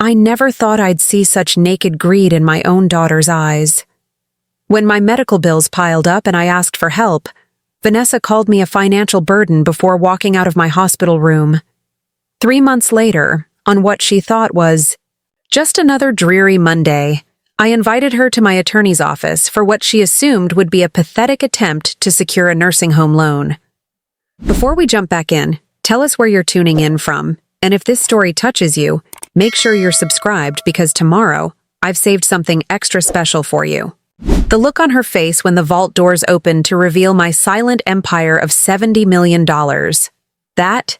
I never thought I'd see such naked greed in my own daughter's eyes. When my medical bills piled up and I asked for help, Vanessa called me a financial burden before walking out of my hospital room. 3 months later, on what she thought was just another dreary Monday, I invited her to my attorney's office for what she assumed would be a pathetic attempt to secure a nursing home loan. Before we jump back in, tell us where you're tuning in from, and if this story touches you, make sure you're subscribed because tomorrow, I've saved something extra special for you. The look on her face when the vault doors opened to reveal my silent empire of $70 million. That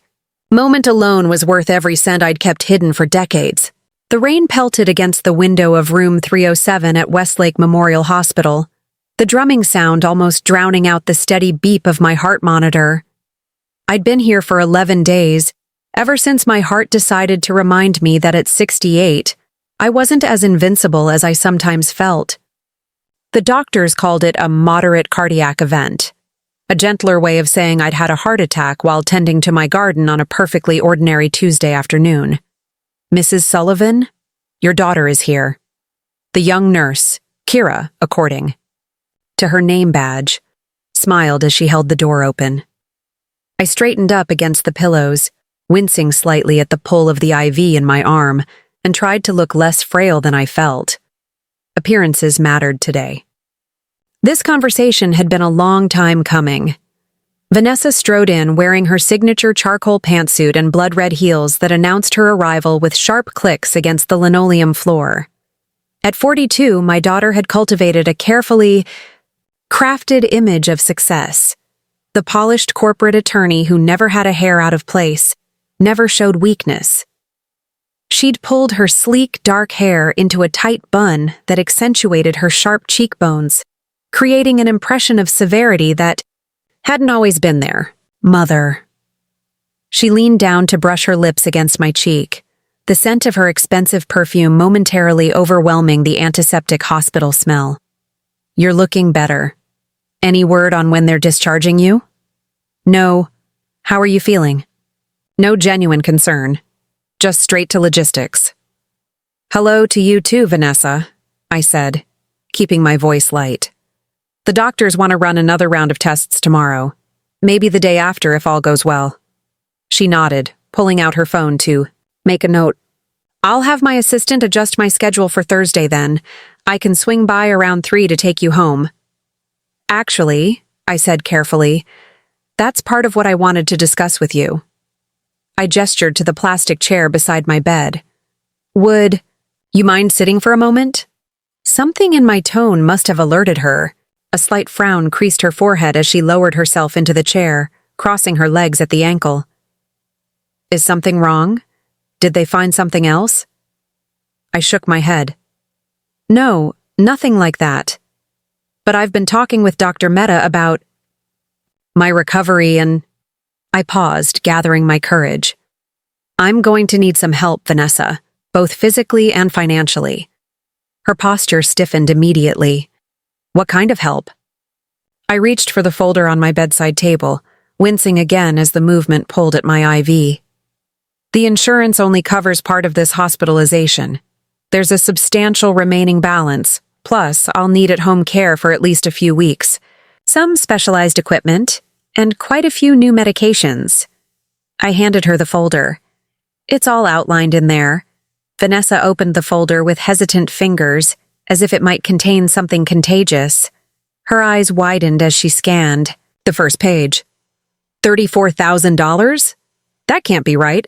moment alone was worth every cent I'd kept hidden for decades. The rain pelted against the window of room 307 at Westlake Memorial Hospital, the drumming sound almost drowning out the steady beep of my heart monitor. I'd been here for 11 days, ever since my heart decided to remind me that at 68, I wasn't as invincible as I sometimes felt. The doctors called it a moderate cardiac event, a gentler way of saying I'd had a heart attack while tending to my garden on a perfectly ordinary Tuesday afternoon. Mrs. Sullivan, your daughter is here. The young nurse, Kira, according to her name badge, smiled as she held the door open. I straightened up against the pillows, wincing slightly at the pull of the IV in my arm, and tried to look less frail than I felt. Appearances mattered today. This conversation had been a long time coming. Vanessa strode in wearing her signature charcoal pantsuit and blood-red heels that announced her arrival with sharp clicks against the linoleum floor. At 42, my daughter had cultivated a carefully crafted image of success. The polished corporate attorney who never had a hair out of place, never showed weakness. She'd pulled her sleek, dark hair into a tight bun that accentuated her sharp cheekbones, creating an impression of severity that hadn't always been there. Mother. She leaned down to brush her lips against my cheek, the scent of her expensive perfume momentarily overwhelming the antiseptic hospital smell. You're looking better. Any word on when they're discharging you? No. How are you feeling? No genuine concern. Just straight to logistics. Hello to you too, Vanessa, I said, keeping my voice light. The doctors want to run another round of tests tomorrow. Maybe the day after if all goes well. She nodded, pulling out her phone to make a note. I'll have my assistant adjust my schedule for Thursday then. I can swing by around 3 to take you home. Actually, I said carefully, that's part of what I wanted to discuss with you. I gestured to the plastic chair beside my bed. Would you mind sitting for a moment? Something in my tone must have alerted her. A slight frown creased her forehead as she lowered herself into the chair, crossing her legs at the ankle. Is something wrong? Did they find something else? I shook my head. No, nothing like that. But I've been talking with Dr. Mehta about my recovery and I paused, gathering my courage. I'm going to need some help, Vanessa, both physically and financially. Her posture stiffened immediately. What kind of help? I reached for the folder on my bedside table, wincing again as the movement pulled at my IV. The insurance only covers part of this hospitalization. There's a substantial remaining balance, plus I'll need at-home care for at least a few weeks, some specialized equipment, and quite a few new medications. I handed her the folder. It's all outlined in there. Vanessa opened the folder with hesitant fingers, as if it might contain something contagious. Her eyes widened as she scanned the first page. $34,000? That can't be right.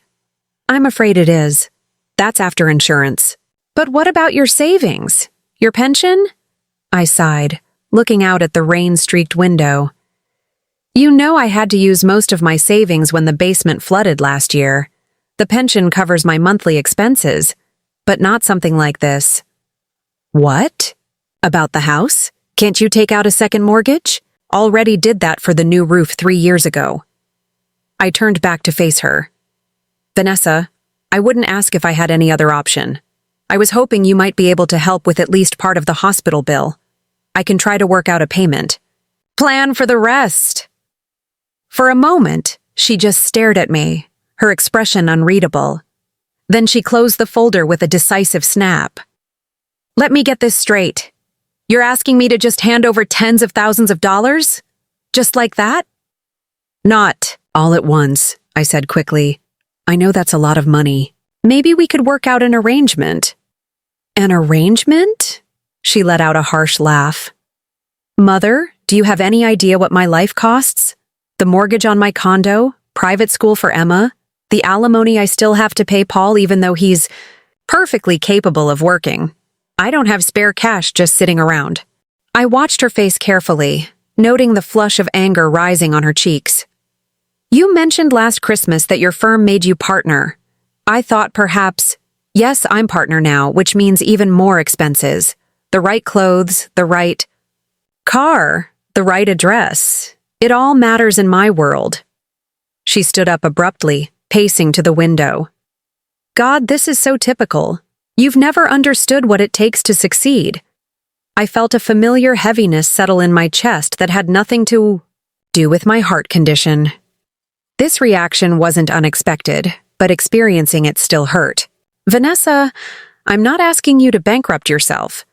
I'm afraid it is. That's after insurance. But what about your savings? Your pension? I sighed, looking out at the rain-streaked window. You know I had to use most of my savings when the basement flooded last year. The pension covers my monthly expenses, but not something like this. What? About the house? Can't you take out a second mortgage? Already did that for the new roof 3 years ago. I turned back to face her. Vanessa, I wouldn't ask if I had any other option. I was hoping you might be able to help with at least part of the hospital bill. I can try to work out a payment. Plan for the rest. For a moment, she just stared at me, her expression unreadable. Then she closed the folder with a decisive snap. Let me get this straight. You're asking me to just hand over tens of thousands of dollars? Just like that? Not all at once, I said quickly. I know that's a lot of money. Maybe we could work out an arrangement. An arrangement? She let out a harsh laugh. Mother, do you have any idea what my life costs? The mortgage on my condo, private school for Emma, the alimony I still have to pay Paul even though he's perfectly capable of working. I don't have spare cash just sitting around. I watched her face carefully, noting the flush of anger rising on her cheeks. You mentioned last Christmas that your firm made you partner. I thought perhaps, yes, I'm partner now, which means even more expenses. The right clothes, the right car, the right address. It all matters in my world. She stood up abruptly, pacing to the window. God, this is so typical. You've never understood what it takes to succeed. I felt a familiar heaviness settle in my chest that had nothing to do with my heart condition. This reaction wasn't unexpected, but experiencing it still hurt. Vanessa, I'm not asking you to bankrupt yourself,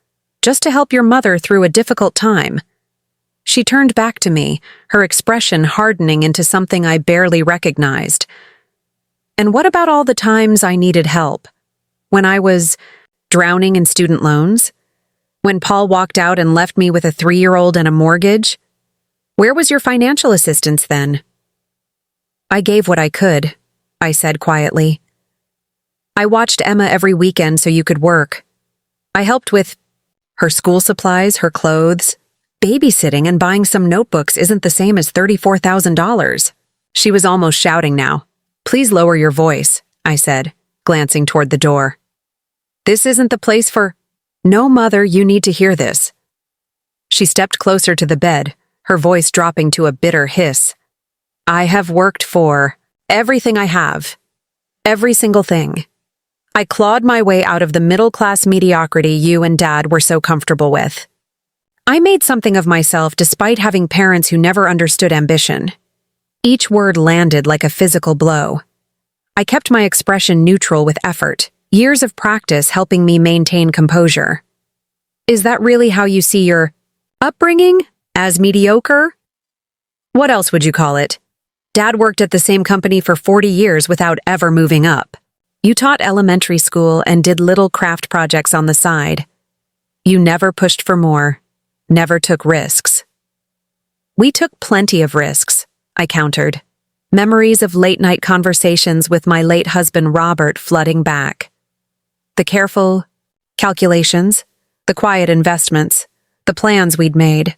just to help your mother through a difficult time. She turned back to me, her expression hardening into something I barely recognized. And what about all the times I needed help? When I was drowning in student loans? When Paul walked out and left me with a 3-year-old and a mortgage? Where was your financial assistance then? I gave what I could, I said quietly. I watched Emma every weekend so you could work. I helped with her school supplies, her clothes. Babysitting and buying some notebooks isn't the same as $34,000. She was almost shouting now. Please lower your voice, I said, glancing toward the door. This isn't the place for... No, Mother, you need to hear this. She stepped closer to the bed, her voice dropping to a bitter hiss. I have worked for everything I have. Every single thing. I clawed my way out of the middle-class mediocrity you and Dad were so comfortable with. I made something of myself despite having parents who never understood ambition. Each word landed like a physical blow. I kept my expression neutral with effort, years of practice helping me maintain composure. Is that really how you see your upbringing? As mediocre? What else would you call it? Dad worked at the same company for 40 years without ever moving up. You taught elementary school and did little craft projects on the side. You never pushed for more, never took risks. We took plenty of risks, I countered. Memories of late-night conversations with my late husband Robert flooding back. The careful calculations, the quiet investments, the plans we'd made.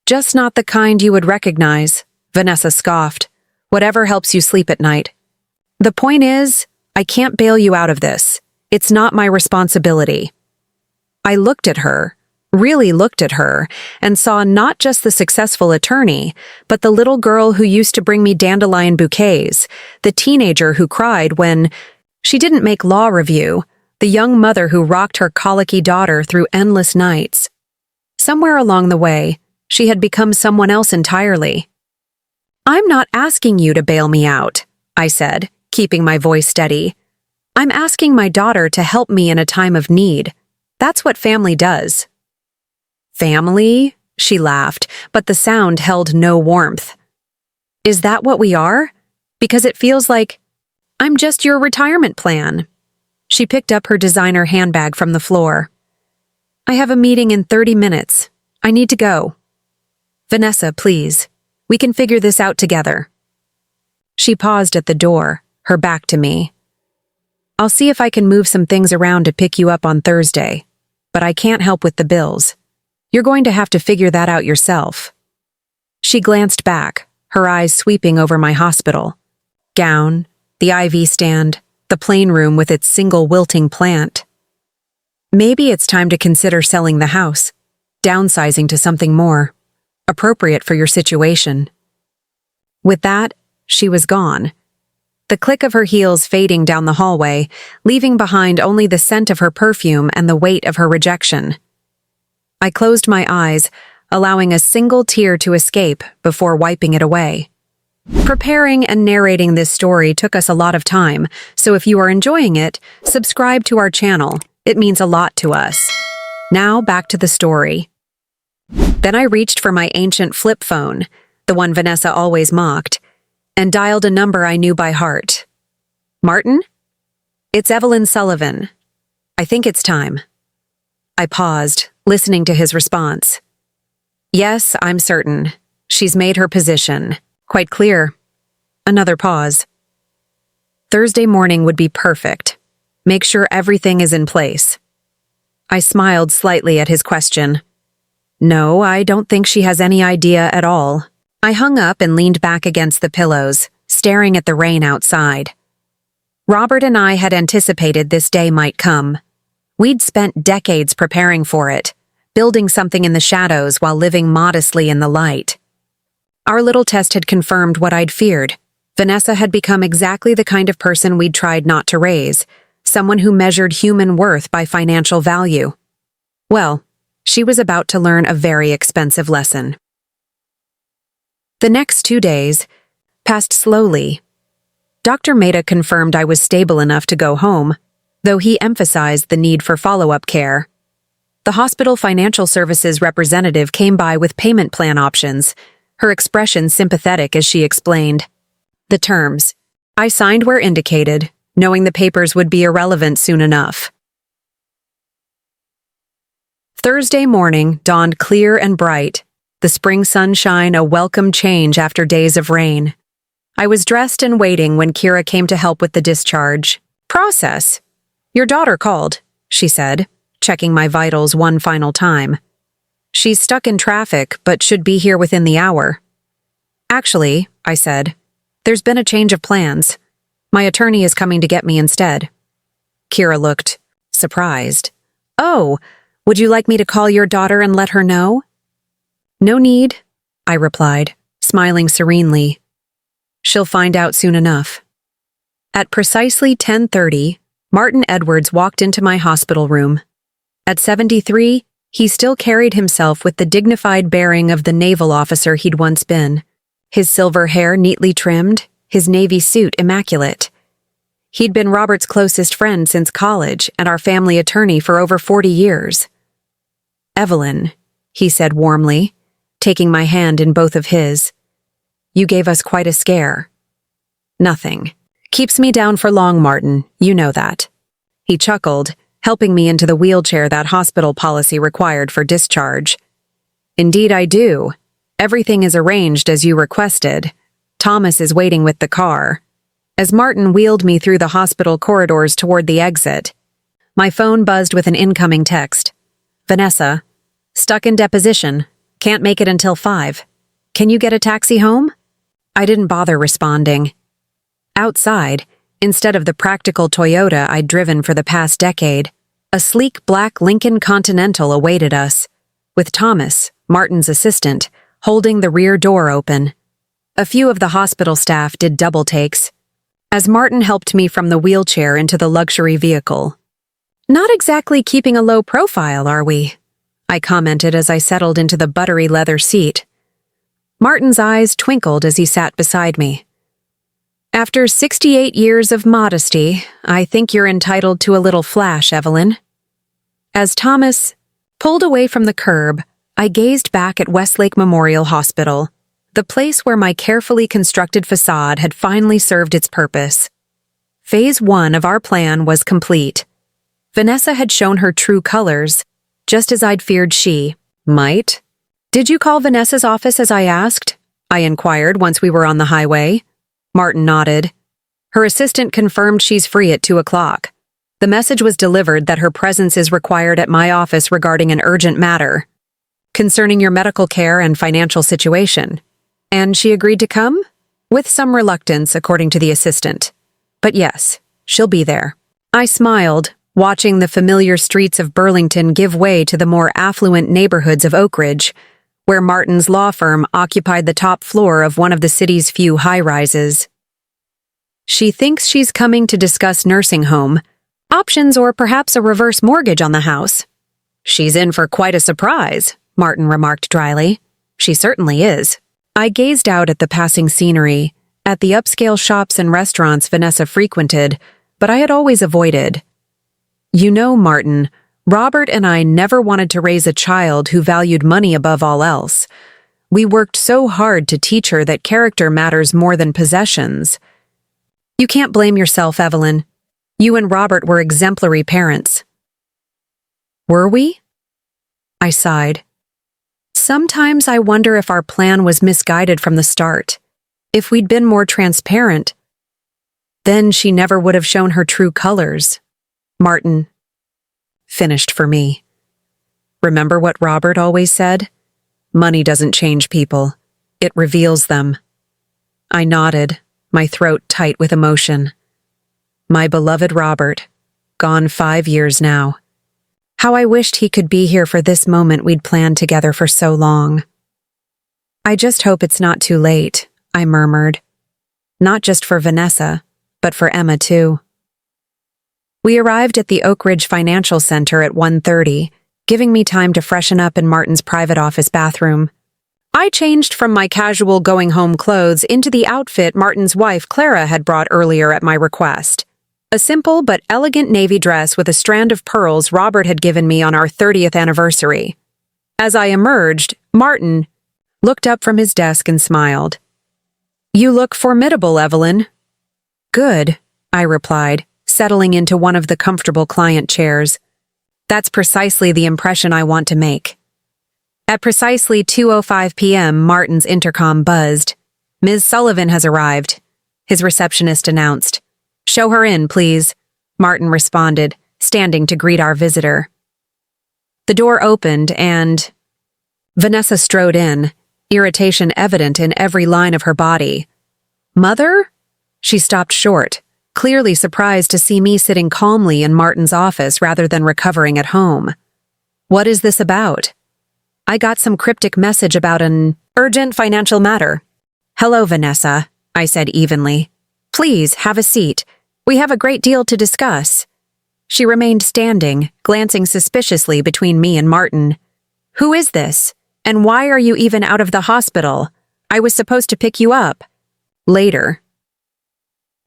Just not the kind you would recognize, Vanessa scoffed. Whatever helps you sleep at night. The point is, I can't bail you out of this. It's not my responsibility. I looked at her, really looked at her, and saw not just the successful attorney, but the little girl who used to bring me dandelion bouquets, the teenager who cried when she didn't make law review, the young mother who rocked her colicky daughter through endless nights. Somewhere along the way, she had become someone else entirely. I'm not asking you to bail me out, I said, keeping my voice steady. I'm asking my daughter to help me in a time of need. That's what family does. Family? She laughed, but the sound held no warmth. Is that what we are? Because it feels like I'm just your retirement plan. She picked up her designer handbag from the floor. I have a meeting in 30 minutes. I need to go. Vanessa, please. We can figure this out together. She paused at the door, her back to me. I'll see if I can move some things around to pick you up on Thursday, but I can't help with the bills. You're going to have to figure that out yourself. She glanced back, her eyes sweeping over my hospital. Gown, the IV stand, the plain room with its single wilting plant. Maybe it's time to consider selling the house, downsizing to something more appropriate for your situation. With that, she was gone. The click of her heels fading down the hallway, leaving behind only the scent of her perfume and the weight of her rejection. I closed my eyes, allowing a single tear to escape before wiping it away. Preparing and narrating this story took us a lot of time, so if you are enjoying it, subscribe to our channel. It means a lot to us. Now back to the story. Then I reached for my ancient flip phone, the one Vanessa always mocked, and dialed a number I knew by heart. Martin? It's Evelyn Sullivan. I think it's time. I paused, listening to his response. Yes, I'm certain. She's made her position. Quite clear. Another pause. Thursday morning would be perfect. Make sure everything is in place. I smiled slightly at his question. No, I don't think she has any idea at all. I hung up and leaned back against the pillows, staring at the rain outside. Robert and I had anticipated this day might come. We'd spent decades preparing for it, building something in the shadows while living modestly in the light. Our little test had confirmed what I'd feared. Vanessa had become exactly the kind of person we'd tried not to raise, someone who measured human worth by financial value. Well, she was about to learn a very expensive lesson. The next 2 days passed slowly. Dr. Mehta confirmed I was stable enough to go home, though he emphasized the need for follow-up care. The hospital financial services representative came by with payment plan options, her expression sympathetic as she explained. The terms. I signed where indicated, knowing the papers would be irrelevant soon enough. Thursday morning dawned clear and bright, the spring sunshine a welcome change after days of rain. I was dressed and waiting when Kira came to help with the discharge process. Your daughter called, she said, checking my vitals one final time. She's stuck in traffic, but should be here within the hour. Actually, I said, there's been a change of plans. My attorney is coming to get me instead. Kira looked surprised. Oh, would you like me to call your daughter and let her know? No need, I replied, smiling serenely. She'll find out soon enough. At precisely 10:30, Martin Edwards walked into my hospital room. At 73, he still carried himself with the dignified bearing of the naval officer he'd once been, his silver hair neatly trimmed, his navy suit immaculate. He'd been Robert's closest friend since college and our family attorney for over 40 years. Evelyn, he said warmly, taking my hand in both of his. You gave us quite a scare. Nothing. Keeps me down for long, Martin, you know that. He chuckled, helping me into the wheelchair that hospital policy required for discharge. Indeed I do. Everything is arranged as you requested. Thomas is waiting with the car. As Martin wheeled me through the hospital corridors toward the exit, my phone buzzed with an incoming text. Vanessa, stuck in deposition. Can't make it until 5. Can you get a taxi home? I didn't bother responding. Outside, instead of the practical Toyota I'd driven for the past decade, a sleek black Lincoln Continental awaited us, with Thomas, Martin's assistant, holding the rear door open. A few of the hospital staff did double takes, as Martin helped me from the wheelchair into the luxury vehicle. Not exactly keeping a low profile, are we? I commented as I settled into the buttery leather seat. Martin's eyes twinkled as he sat beside me. After 68 years of modesty, I think you're entitled to a little flash, Evelyn. As Thomas pulled away from the curb, I gazed back at Westlake Memorial Hospital, the place where my carefully constructed facade had finally served its purpose. Phase 1 of our plan was complete. Vanessa had shown her true colors, just as I'd feared she might. Did you call Vanessa's office as I asked? I inquired once we were on the highway. Martin nodded. Her assistant confirmed she's free at 2 o'clock. The message was delivered that her presence is required at my office regarding an urgent matter concerning your medical care and financial situation. And she agreed to come? With some reluctance, according to the assistant. But yes, she'll be there. I smiled, watching the familiar streets of Burlington give way to the more affluent neighborhoods of Oak Ridge, where Martin's law firm occupied the top floor of one of the city's few high-rises. She thinks she's coming to discuss nursing home options or perhaps a reverse mortgage on the house. She's in for quite a surprise, Martin remarked dryly. She certainly is. I gazed out at the passing scenery, at the upscale shops and restaurants Vanessa frequented, but I had always avoided. You know, Martin, Robert and I never wanted to raise a child who valued money above all else. We worked so hard to teach her that character matters more than possessions. You can't blame yourself, Evelyn. You and Robert were exemplary parents. Were we? I sighed. Sometimes I wonder if our plan was misguided from the start. If we'd been more transparent, then she never would have shown her true colors. Martin finished for me. Remember what Robert always said? Money doesn't change people. It reveals them. I nodded, my throat tight with emotion. My beloved Robert, gone 5 years now. How I wished he could be here for this moment we'd planned together for so long. I just hope it's not too late, I murmured. Not just for Vanessa, but for Emma too. We arrived at the Oak Ridge Financial Center at 1:30, giving me time to freshen up in Martin's private office bathroom. I changed from my casual going-home clothes into the outfit Martin's wife Clara had brought earlier at my request. A simple but elegant navy dress with a strand of pearls Robert had given me on our 30th anniversary. As I emerged, Martin looked up from his desk and smiled. "You look formidable, Evelyn." "Good," I replied, settling into one of the comfortable client chairs. That's precisely the impression I want to make. At precisely 2:05 p.m., Martin's intercom buzzed. "Ms. Sullivan has arrived," his receptionist announced. "Show her in, please," Martin responded, standing to greet our visitor. The door opened and Vanessa strode in, irritation evident in every line of her body. "Mother?" She stopped short, clearly surprised to see me sitting calmly in Martin's office rather than recovering at home. "What is this about?" "I got some cryptic message about an urgent financial matter." "Hello, Vanessa," I said evenly. "Please, have a seat. We have a great deal to discuss." She remained standing, glancing suspiciously between me and Martin. "Who is this? And why are you even out of the hospital? I was supposed to pick you up." "Later."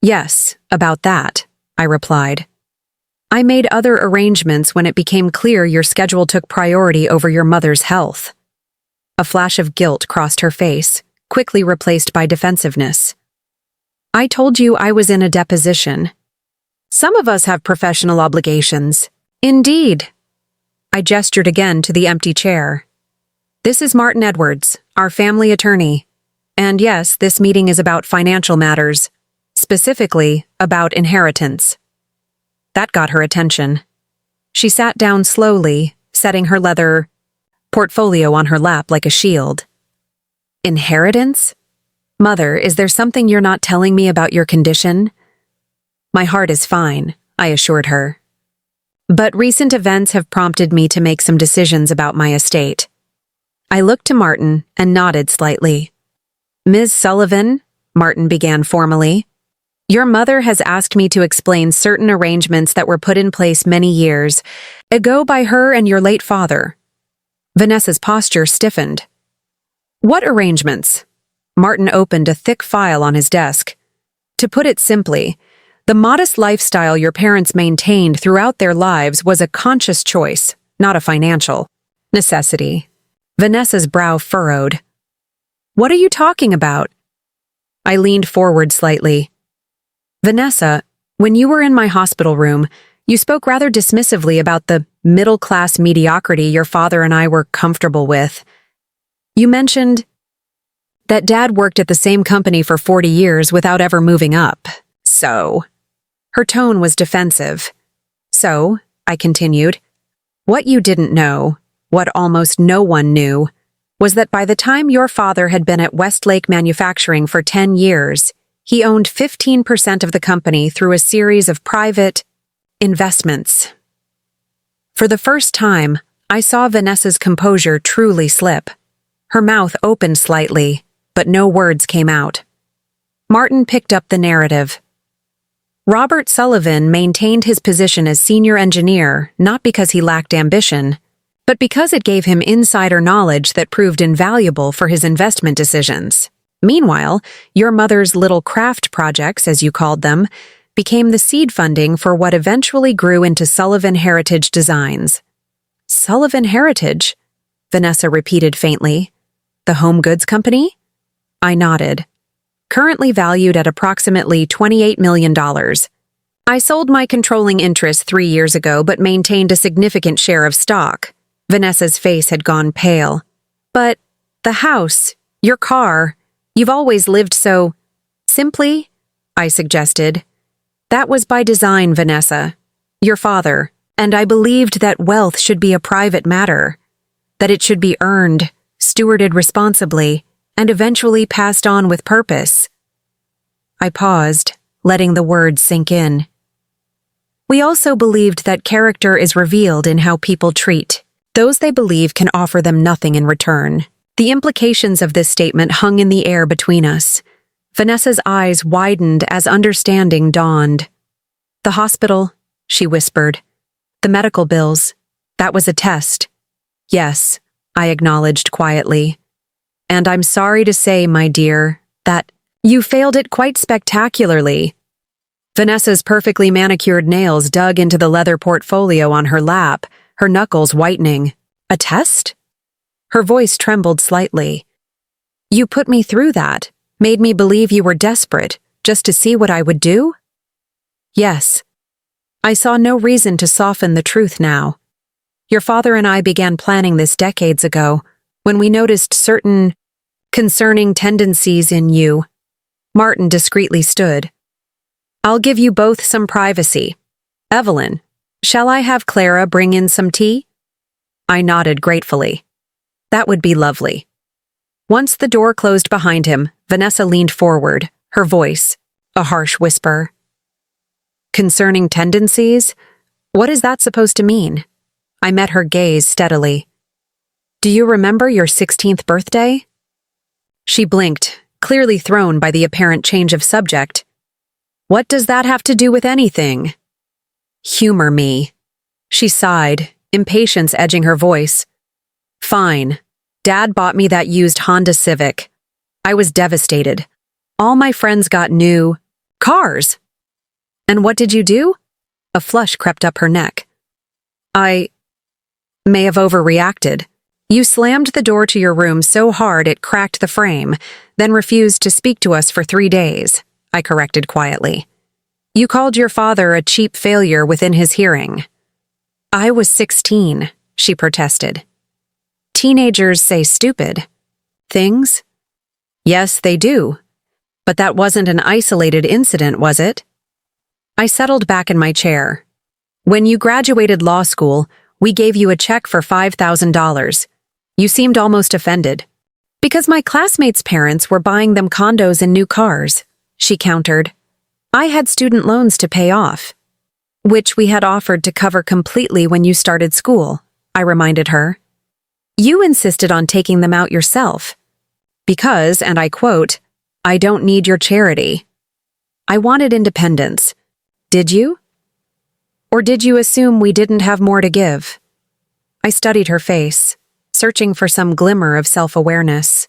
"Yes, about that," I replied. "I made other arrangements when it became clear your schedule took priority over your mother's health." A flash of guilt crossed her face, quickly replaced by defensiveness. "I told you I was in a deposition. Some of us have professional obligations." "Indeed." I gestured again to the empty chair. "This is Martin Edwards, our family attorney. And yes, this meeting is about financial matters, specifically about inheritance." That got her attention. She sat down slowly, setting her leather portfolio on her lap like a shield. "Inheritance? Mother, is there something you're not telling me about your condition?" "My heart is fine," I assured her. "But recent events have prompted me to make some decisions about my estate." I looked to Martin and nodded slightly. "Ms. Sullivan," Martin began formally, "your mother has asked me to explain certain arrangements that were put in place many years ago by her and your late father." Vanessa's posture stiffened. "What arrangements?" Martin opened a thick file on his desk. "To put it simply, the modest lifestyle your parents maintained throughout their lives was a conscious choice, not a financial necessity." Vanessa's brow furrowed. "What are you talking about?" I leaned forward slightly. "Vanessa, when you were in my hospital room, you spoke rather dismissively about the middle-class mediocrity your father and I were comfortable with. You mentioned that Dad worked at the same company for 40 years without ever moving up. So..." Her tone was defensive. "So," I continued, "what you didn't know, what almost no one knew, was that by the time your father had been at Westlake Manufacturing for 10 years, he owned 15% of the company through a series of private investments." For the first time, I saw Vanessa's composure truly slip. Her mouth opened slightly, but no words came out. Martin picked up the narrative. "Robert Sullivan maintained his position as senior engineer not because he lacked ambition. but because it gave him insider knowledge that proved invaluable for his investment decisions. Meanwhile, your mother's little craft projects, as you called them, became the seed funding for what eventually grew into Sullivan Heritage Designs. Sullivan Heritage? Vanessa repeated faintly. The home goods company? I nodded. Currently valued at approximately $28 million. I sold my controlling interest 3 years ago but maintained a significant share of stock. Vanessa's face had gone pale. But the house, your car, you've always lived so simply, I suggested. That was by design, Vanessa. Your father, and I believed that wealth should be a private matter, that it should be earned, stewarded responsibly, and eventually passed on with purpose. I paused, letting the words sink in. We also believed that character is revealed in how people treat those they believe can offer them nothing in return. The implications of this statement hung in the air between us. Vanessa's eyes widened as understanding dawned. The hospital, she whispered. The medical bills. That was a test. Yes, I acknowledged quietly. And I'm sorry to say, my dear, that you failed it quite spectacularly. Vanessa's perfectly manicured nails dug into the leather portfolio on her lap, her knuckles whitening. A test? Her voice trembled slightly. You put me through that, made me believe you were desperate, just to see what I would do? Yes. I saw no reason to soften the truth now. Your father and I began planning this decades ago, when we noticed certain concerning tendencies in you. Martin discreetly stood. I'll give you both some privacy. Evelyn, shall I have Clara bring in some tea? I nodded gratefully. That would be lovely. Once the door closed behind him, Vanessa leaned forward, her voice, a harsh whisper. Concerning tendencies? What is that supposed to mean? I met her gaze steadily. Do you remember your 16th birthday? She blinked, clearly thrown by the apparent change of subject. What does that have to do with anything? Humor me. She sighed, impatience edging her voice. Fine. Dad bought me that used Honda Civic. I was devastated. All my friends got new cars. And what did you do? A flush crept up her neck. I may have overreacted. You slammed the door to your room so hard it cracked the frame, then refused to speak to us for 3 days, I corrected quietly. You called your father a cheap failure within his hearing. I was 16, she protested. Teenagers say stupid things? Yes, they do. But that wasn't an isolated incident, was it? I settled back in my chair. When you graduated law school, we gave you a check for $5,000. You seemed almost offended. Because my classmates' parents were buying them condos and new cars, she countered. I had student loans to pay off, which we had offered to cover completely when you started school, I reminded her. You insisted on taking them out yourself. Because, and I quote, I don't need your charity. I wanted independence. Did you? Or did you assume we didn't have more to give? I studied her face, searching for some glimmer of self-awareness.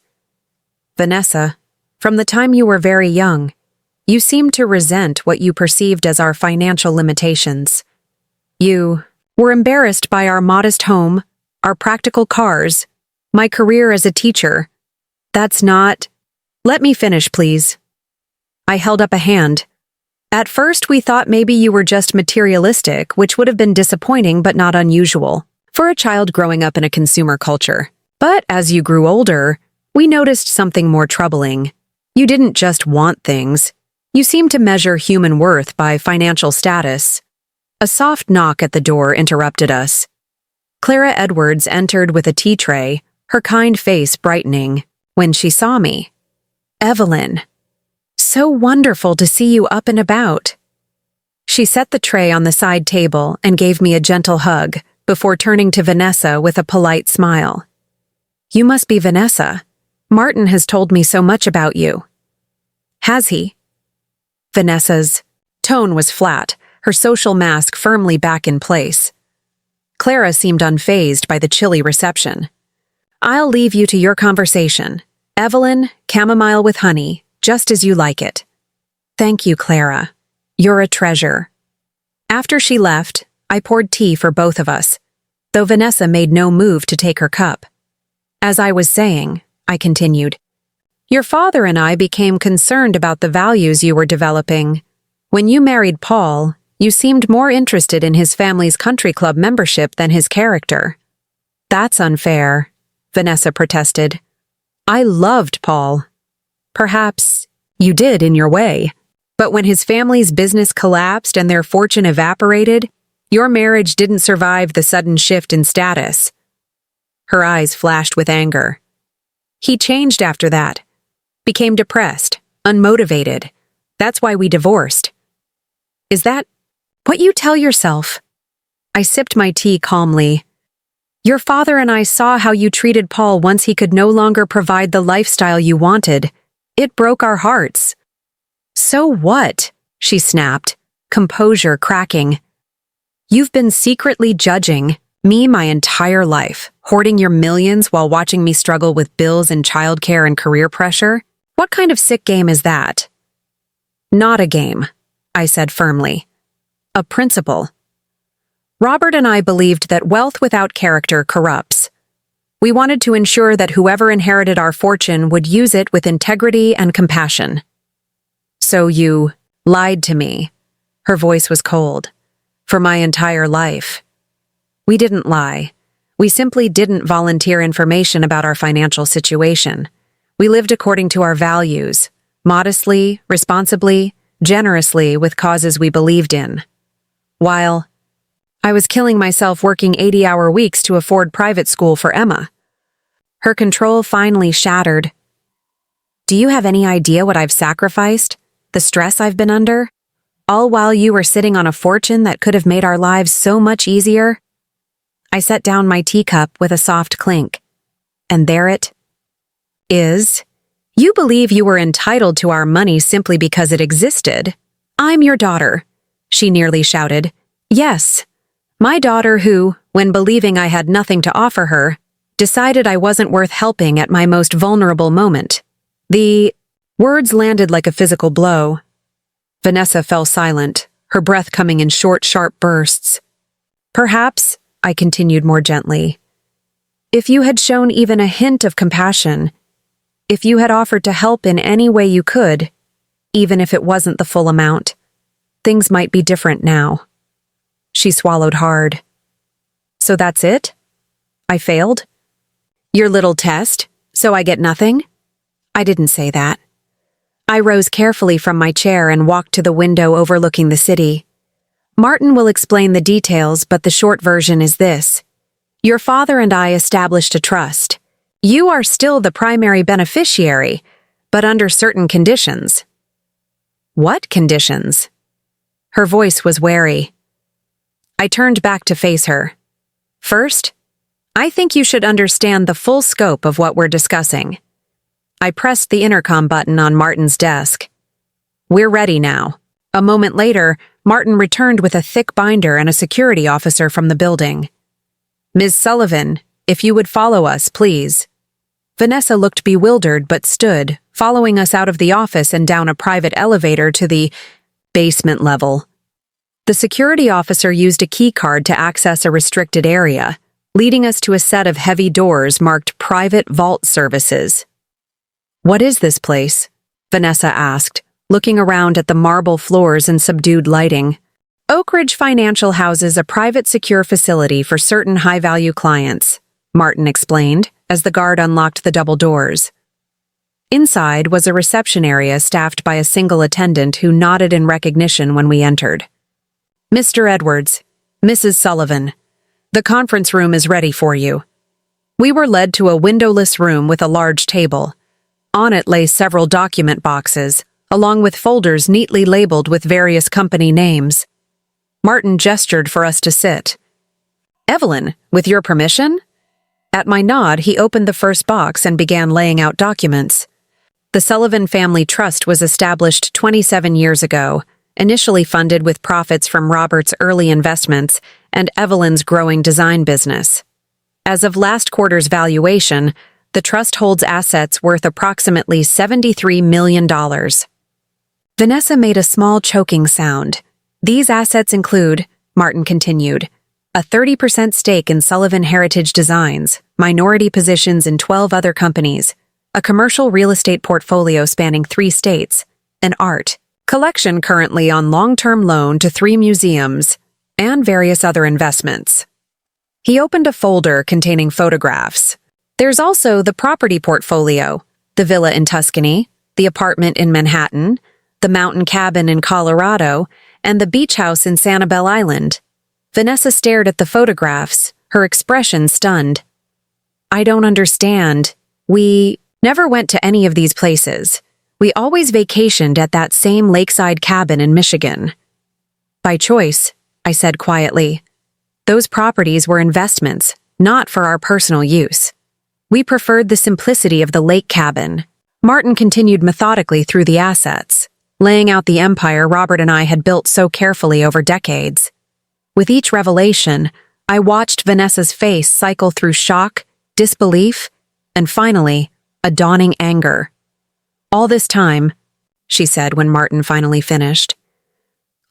Vanessa, from the time you were very young, you seemed to resent what you perceived as our financial limitations. You were embarrassed by our modest home, our practical cars, my career as a teacher. That's not... Let me finish, please. I held up a hand. At first, we thought maybe you were just materialistic, which would have been disappointing but not unusual for a child growing up in a consumer culture. But as you grew older, we noticed something more troubling. You didn't just want things. You seemed to measure human worth by financial status. A soft knock at the door interrupted us. Clara Edwards entered with a tea tray, her kind face brightening, when she saw me. Evelyn. So wonderful to see you up and about. She set the tray on the side table and gave me a gentle hug before turning to Vanessa with a polite smile. You must be Vanessa. Martin has told me so much about you. Has he? Vanessa's tone was flat, her social mask firmly back in place. Clara seemed unfazed by the chilly reception. "I'll leave you to your conversation. Evelyn, chamomile with honey, just as you like it." "Thank you, Clara. You're a treasure." After she left, I poured tea for both of us, though Vanessa made no move to take her cup. "As I was saying," I continued, "your father and I became concerned about the values you were developing. When you married Paul, you seemed more interested in his family's country club membership than his character." "That's unfair," Vanessa protested. "I loved Paul." "Perhaps you did in your way. But when his family's business collapsed and their fortune evaporated, your marriage didn't survive the sudden shift in status." Her eyes flashed with anger. "He changed after that. Became depressed, unmotivated. That's why we divorced." "Is that what you tell yourself?" I sipped my tea calmly. "Your father and I saw how you treated Paul once he could no longer provide the lifestyle you wanted. It broke our hearts." "So what?" she snapped, composure cracking. "You've been secretly judging me my entire life, hoarding your millions while watching me struggle with bills and childcare and career pressure. What kind of sick game is that?" "Not a game," I said firmly. "A principle. Robert and I believed that wealth without character corrupts. We wanted to ensure that whoever inherited our fortune would use it with integrity and compassion." "So you lied to me." Her voice was cold. "For my entire life." "We didn't lie. We simply didn't volunteer information about our financial situation. We lived according to our values, modestly, responsibly, generously with causes we believed in. While I was killing myself working 80-hour weeks to afford private school for Emma." Her control finally shattered. "Do you have any idea what I've sacrificed? The stress I've been under? All while you were sitting on a fortune that could have made our lives so much easier?" I set down my teacup with a soft clink. "And there it is. You believe you were entitled to our money simply because it existed. I'm your daughter," she nearly shouted. "Yes, my daughter who, when believing I had nothing to offer her, decided I wasn't worth helping at my most vulnerable moment." The words landed like a physical blow. Vanessa fell silent, her breath coming in short, sharp bursts. "Perhaps," I continued more gently, "if you had shown even a hint of compassion, if you had offered to help in any way you could, even if it wasn't the full amount, things might be different now." She swallowed hard. "So that's it? I failed? Your little test, so I get nothing?" I didn't say that. I rose carefully from my chair and walked to the window overlooking the city. "Martin will explain the details, but the short version is this. Your father and I established a trust. You are still the primary beneficiary, but under certain conditions." "What conditions?" Her voice was wary. I turned back to face her. "First, I think you should understand the full scope of what we're discussing." I pressed the intercom button on Martin's desk. "We're ready now." A moment later, Martin returned with a thick binder and a security officer from the building. "Ms. Sullivan, if you would follow us, please." Vanessa looked bewildered but stood, following us out of the office and down a private elevator to the basement level. The security officer used a key card to access a restricted area, leading us to a set of heavy doors marked Private Vault Services. "What is this place?" Vanessa asked, looking around at the marble floors and subdued lighting. "Oak Ridge Financial houses a private secure facility for certain high-value clients," Martin explained, as the guard unlocked the double doors. Inside was a reception area staffed by a single attendant who nodded in recognition when we entered. "Mr. Edwards, Mrs. Sullivan, the conference room is ready for you." We were led to a windowless room with a large table. On it lay several document boxes, along with folders neatly labeled with various company names. Martin gestured for us to sit. "Evelyn, with your permission?" At my nod, he opened the first box and began laying out documents. The Sullivan Family Trust was established 27 years ago, initially funded with profits from Robert's early investments and Evelyn's growing design business. As of last quarter's valuation, the trust holds assets worth approximately $73 million. Vanessa made a small choking sound. These assets include, Martin continued, a 30% stake in Sullivan Heritage Designs, minority positions in 12 other companies, a commercial real estate portfolio spanning 3 states, an art collection currently on long-term loan to 3 museums, and various other investments. He opened a folder containing photographs. There's also the property portfolio, the villa in Tuscany, the apartment in Manhattan, the mountain cabin in Colorado, and the beach house in Sanibel Island. Vanessa stared at the photographs, her expression stunned. I don't understand. We never went to any of these places. We always vacationed at that same lakeside cabin in Michigan. By choice, I said quietly. Those properties were investments, not for our personal use. We preferred the simplicity of the lake cabin. Martin continued methodically through the assets, laying out the empire Robert and I had built so carefully over decades. With each revelation, I watched Vanessa's face cycle through shock, disbelief, and finally, a dawning anger. All this time, she said when Martin finally finished,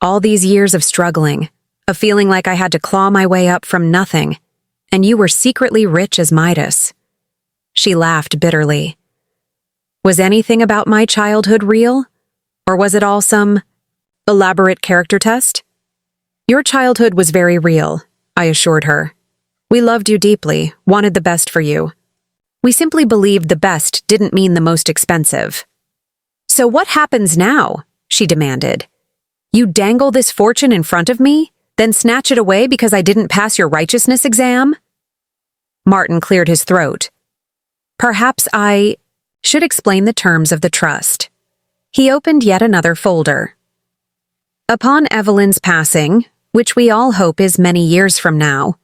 all these years of struggling, of feeling like I had to claw my way up from nothing, and you were secretly rich as Midas. She laughed bitterly. Was anything about my childhood real? Or was it all some elaborate character test? Your childhood was very real, I assured her. We loved you deeply, wanted the best for you. We simply believed the best didn't mean the most expensive. So what happens now? She demanded. You dangle this fortune in front of me, then snatch it away because I didn't pass your righteousness exam? Martin cleared his throat. Perhaps I should explain the terms of the trust. He opened yet another folder. Upon Evelyn's passing, which we all hope is many years from now,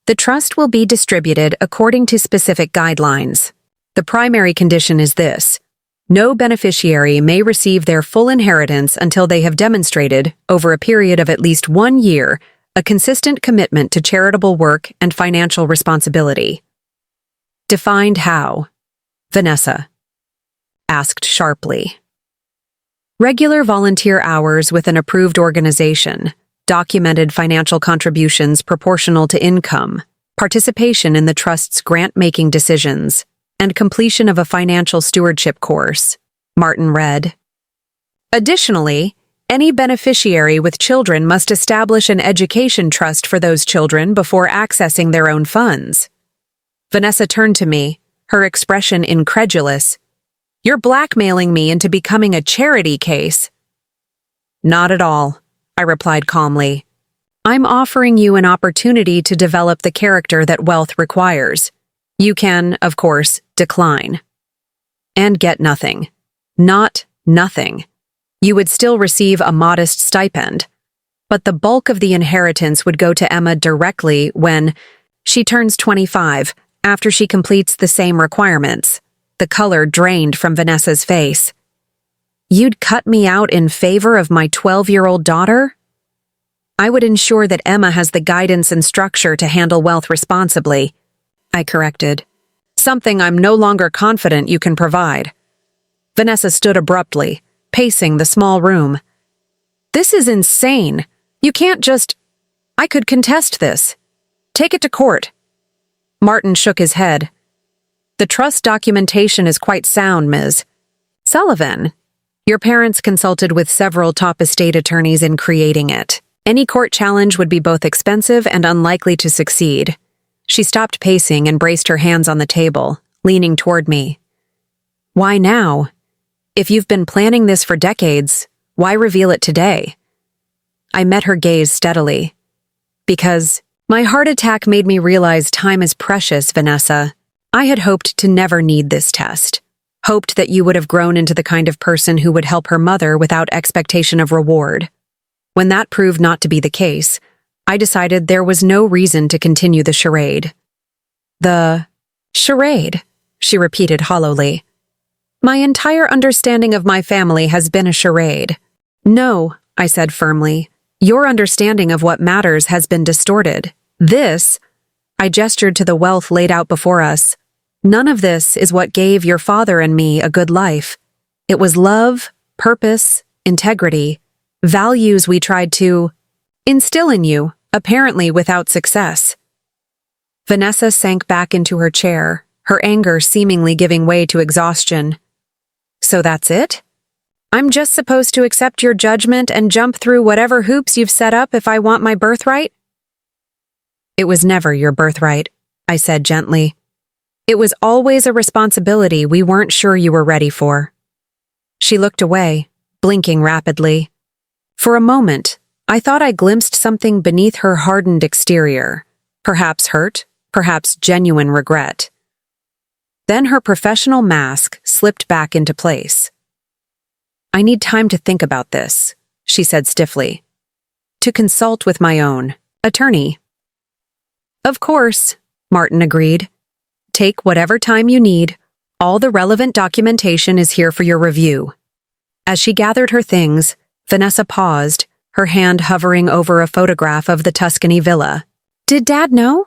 the trust will be distributed according to specific guidelines. The primary condition is this: no beneficiary may receive their full inheritance until they have demonstrated, over a period of at least 1 year, a consistent commitment to charitable work and financial responsibility. Defined how? Vanessa asked sharply. Regular volunteer hours with an approved organization, documented financial contributions proportional to income, participation in the trust's grant-making decisions, and completion of a financial stewardship course, Martin read. Additionally, any beneficiary with children must establish an education trust for those children before accessing their own funds. Vanessa turned to me, her expression incredulous. You're blackmailing me into becoming a charity case. Not at all, I replied calmly. I'm offering you an opportunity to develop the character that wealth requires. You can, of course, decline. And get nothing. Not nothing. You would still receive a modest stipend. But the bulk of the inheritance would go to Emma directly when she turns 25, after she completes the same requirements. The color drained from Vanessa's face. You'd cut me out in favor of my 12-year-old daughter? I would ensure that Emma has the guidance and structure to handle wealth responsibly, I corrected. Something I'm no longer confident you can provide. Vanessa stood abruptly, pacing the small room. This is insane. You can't just... I could contest this. Take it to court. Martin shook his head. The trust documentation is quite sound, Ms. Sullivan. Your parents consulted with several top estate attorneys in creating it. Any court challenge would be both expensive and unlikely to succeed. She stopped pacing and braced her hands on the table, leaning toward me. Why now? If you've been planning this for decades, why reveal it today? I met her gaze steadily. Because my heart attack made me realize time is precious, Vanessa. I had hoped to never need this test. Hoped that you would have grown into the kind of person who would help her mother without expectation of reward. When that proved not to be the case, I decided there was no reason to continue the charade. The charade, she repeated hollowly. My entire understanding of my family has been a charade. No, I said firmly. Your understanding of what matters has been distorted. This, I gestured to the wealth laid out before us. None of this is what gave your father and me a good life. It was love, purpose, integrity, values we tried to instill in you, apparently without success. Vanessa sank back into her chair, her anger seemingly giving way to exhaustion. So that's it? I'm just supposed to accept your judgment and jump through whatever hoops you've set up if I want my birthright? It was never your birthright, I said gently. It was always a responsibility we weren't sure you were ready for. She looked away, blinking rapidly. For a moment, I thought I glimpsed something beneath her hardened exterior, perhaps hurt, perhaps genuine regret. Then her professional mask slipped back into place. I need time to think about this, she said stiffly. To consult with my own attorney. Of course, Martin agreed. Take whatever time you need. All the relevant documentation is here for your review. As she gathered her things, Vanessa paused, her hand hovering over a photograph of the Tuscany villa. Did Dad know?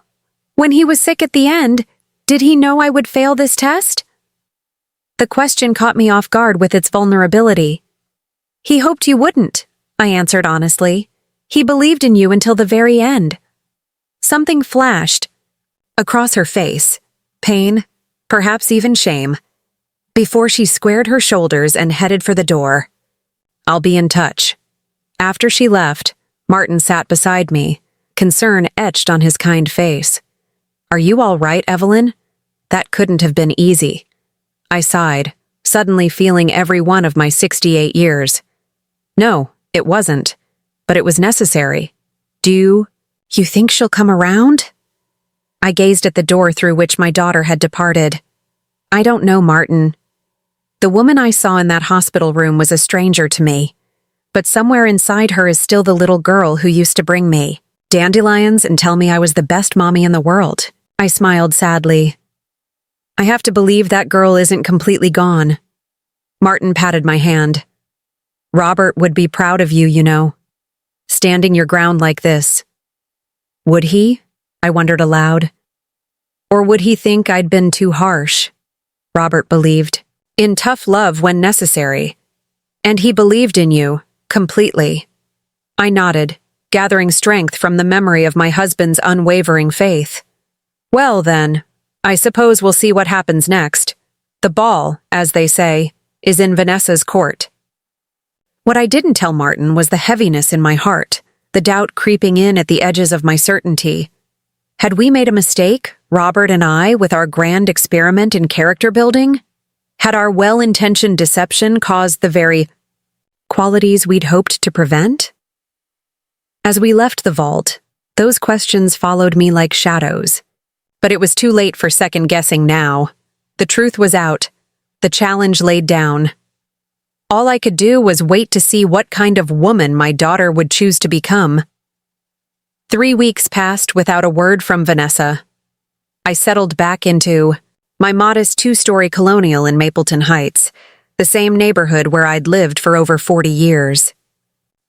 When he was sick at the end, did he know I would fail this test? The question caught me off guard with its vulnerability. He hoped you wouldn't, I answered honestly. He believed in you until the very end. Something flashed across her face, pain, perhaps even shame, before she squared her shoulders and headed for the door. I'll be in touch. After she left, Martin sat beside me, concern etched on his kind face. Are you all right, Evelyn? That couldn't have been easy. I sighed, suddenly feeling every one of my 68 years. No, it wasn't, but it was necessary. Do you think she'll come around? I gazed at the door through which my daughter had departed. I don't know, Martin. The woman I saw in that hospital room was a stranger to me, but somewhere inside her is still the little girl who used to bring me dandelions and tell me I was the best mommy in the world. I smiled sadly. I have to believe that girl isn't completely gone. Martin patted my hand. Robert would be proud of you, you know. Standing your ground like this. Would he? I wondered aloud. Or would he think I'd been too harsh? Robert believed in tough love when necessary. And he believed in you, completely. I nodded, gathering strength from the memory of my husband's unwavering faith. Well, then, I suppose we'll see what happens next. The ball, as they say, is in Vanessa's court. What I didn't tell Martin was the heaviness in my heart, the doubt creeping in at the edges of my certainty. Had we made a mistake, Robert and I, with our grand experiment in character building? Had our well-intentioned deception caused the very qualities we'd hoped to prevent? As we left the vault, those questions followed me like shadows. But it was too late for second-guessing now. The truth was out, the challenge laid down. All I could do was wait to see what kind of woman my daughter would choose to become. 3 weeks passed without a word from Vanessa. I settled back into my modest 2-story colonial in Mapleton Heights, the same neighborhood where I'd lived for over 40 years.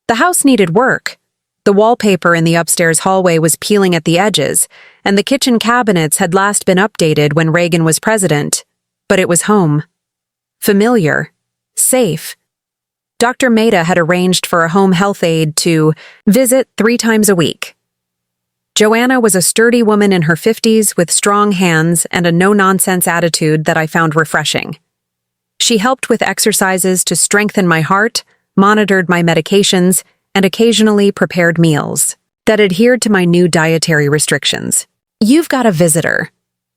The house needed work. The wallpaper in the upstairs hallway was peeling at the edges, and the kitchen cabinets had last been updated when Reagan was president. But it was home. Familiar. Safe. Dr. Maida had arranged for a home health aide to visit 3 times a week. Joanna was a sturdy woman in her 50s with strong hands and a no-nonsense attitude that I found refreshing. She helped with exercises to strengthen my heart, monitored my medications, and occasionally prepared meals that adhered to my new dietary restrictions. You've got a visitor,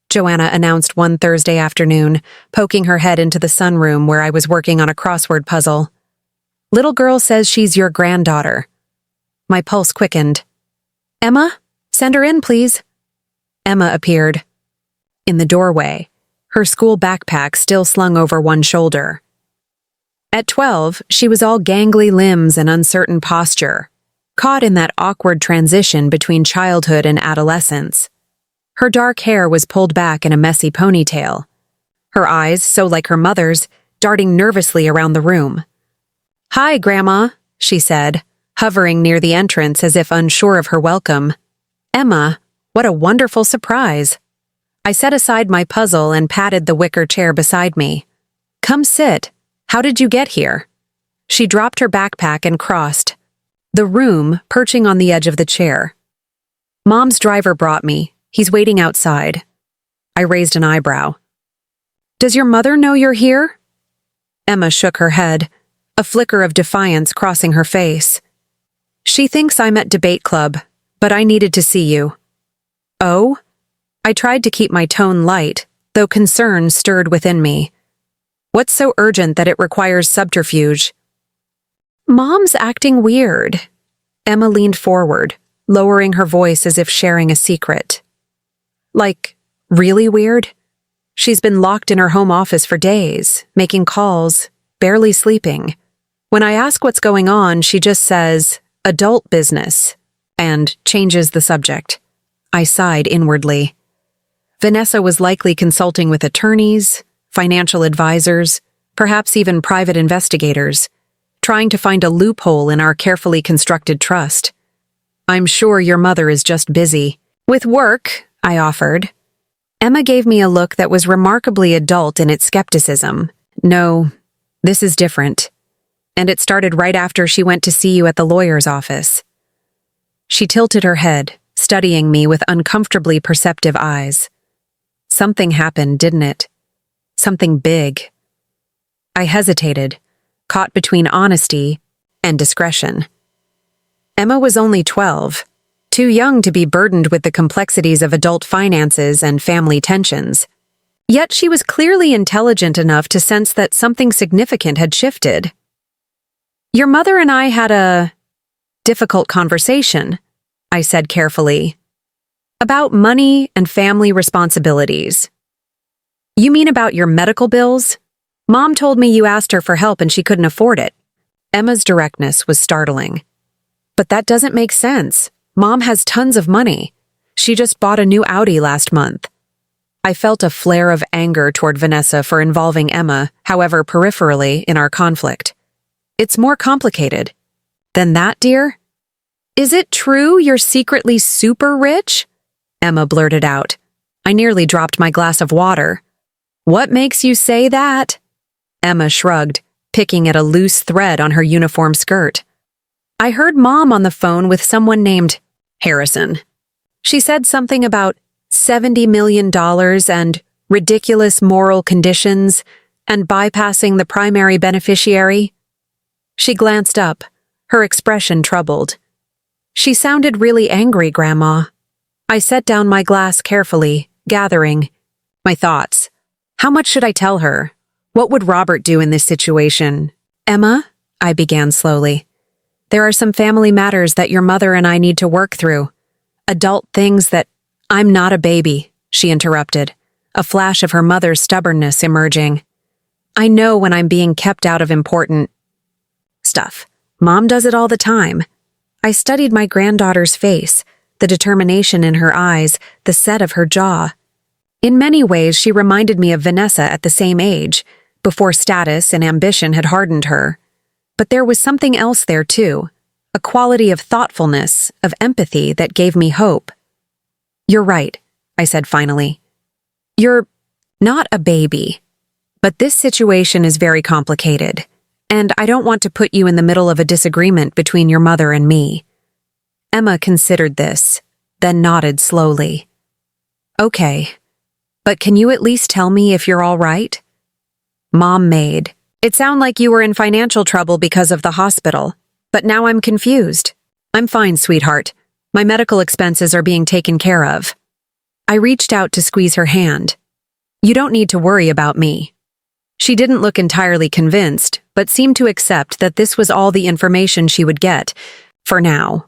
Joanna announced one Thursday afternoon, poking her head into the sunroom where I was working on a crossword puzzle. Little girl says she's your granddaughter. My pulse quickened. Emma? Send her in, please. Emma appeared. In the doorway, her school backpack still slung over one shoulder. At 12, she was all gangly limbs and uncertain posture, caught in that awkward transition between childhood and adolescence. Her dark hair was pulled back in a messy ponytail, her eyes, so like her mother's, darting nervously around the room. Hi, Grandma, she said, hovering near the entrance as if unsure of her welcome. "Emma, what a wonderful surprise." I set aside my puzzle and patted the wicker chair beside me. "Come sit. How did you get here?" She dropped her backpack and crossed the room, perching on the edge of the chair. "Mom's driver brought me. He's waiting outside." I raised an eyebrow. "Does your mother know you're here?" Emma shook her head, a flicker of defiance crossing her face. "She thinks I'm at debate club, but I needed to see you." "Oh?" I tried to keep my tone light, though concern stirred within me. "What's so urgent that it requires subterfuge?" "Mom's acting weird." Emma leaned forward, lowering her voice as if sharing a secret. "Like, really weird? She's been locked in her home office for days, making calls, barely sleeping. When I ask what's going on, she just says, 'adult business,' and changes the subject." I sighed inwardly. Vanessa was likely consulting with attorneys, financial advisors, perhaps even private investigators, trying to find a loophole in our carefully constructed trust. "I'm sure your mother is just busy." "With work," I offered. Emma gave me a look that was remarkably adult in its skepticism. "No, this is different. And it started right after she went to see you at the lawyer's office." She tilted her head, studying me with uncomfortably perceptive eyes. "Something happened, didn't it? Something big." I hesitated, caught between honesty and discretion. Emma was only 12, too young to be burdened with the complexities of adult finances and family tensions. Yet she was clearly intelligent enough to sense that something significant had shifted. "Your mother and I had a difficult conversation," I said carefully, "about money and family responsibilities." "You mean about your medical bills? Mom told me you asked her for help and she couldn't afford it." Emma's directness was startling. "But that doesn't make sense. Mom has tons of money. She just bought a new Audi last month." I felt a flare of anger toward Vanessa for involving Emma, however peripherally, in our conflict. "It's more complicated than that, dear." "Is it true you're secretly super rich?" Emma blurted out. I nearly dropped my glass of water. "What makes you say that?" Emma shrugged, picking at a loose thread on her uniform skirt. "I heard Mom on the phone with someone named Harrison. She said something about $70 million and ridiculous moral conditions and bypassing the primary beneficiary." She glanced up, her expression troubled. "She sounded really angry, Grandma." I set down my glass carefully, gathering my thoughts. How much should I tell her? What would Robert do in this situation? "Emma," I began slowly, "there are some family matters that your mother and I need to work through. Adult things that—" "I'm not a baby," she interrupted, a flash of her mother's stubbornness emerging. "I know when I'm being kept out of important stuff. Mom does it all the time." I studied my granddaughter's face, the determination in her eyes, the set of her jaw. In many ways, she reminded me of Vanessa at the same age, before status and ambition had hardened her. But there was something else there, too, a quality of thoughtfulness, of empathy that gave me hope. "You're right," I said finally. "You're not a baby. But this situation is very complicated, and I don't want to put you in the middle of a disagreement between your mother and me." Emma considered this, then nodded slowly. "Okay, but can you at least tell me if you're all right?" Mom made. "It sounded like you were in financial trouble because of the hospital, but now I'm confused." "I'm fine, sweetheart. My medical expenses are being taken care of." I reached out to squeeze her hand. "You don't need to worry about me." She didn't look entirely convinced, but seemed to accept that this was all the information she would get, for now.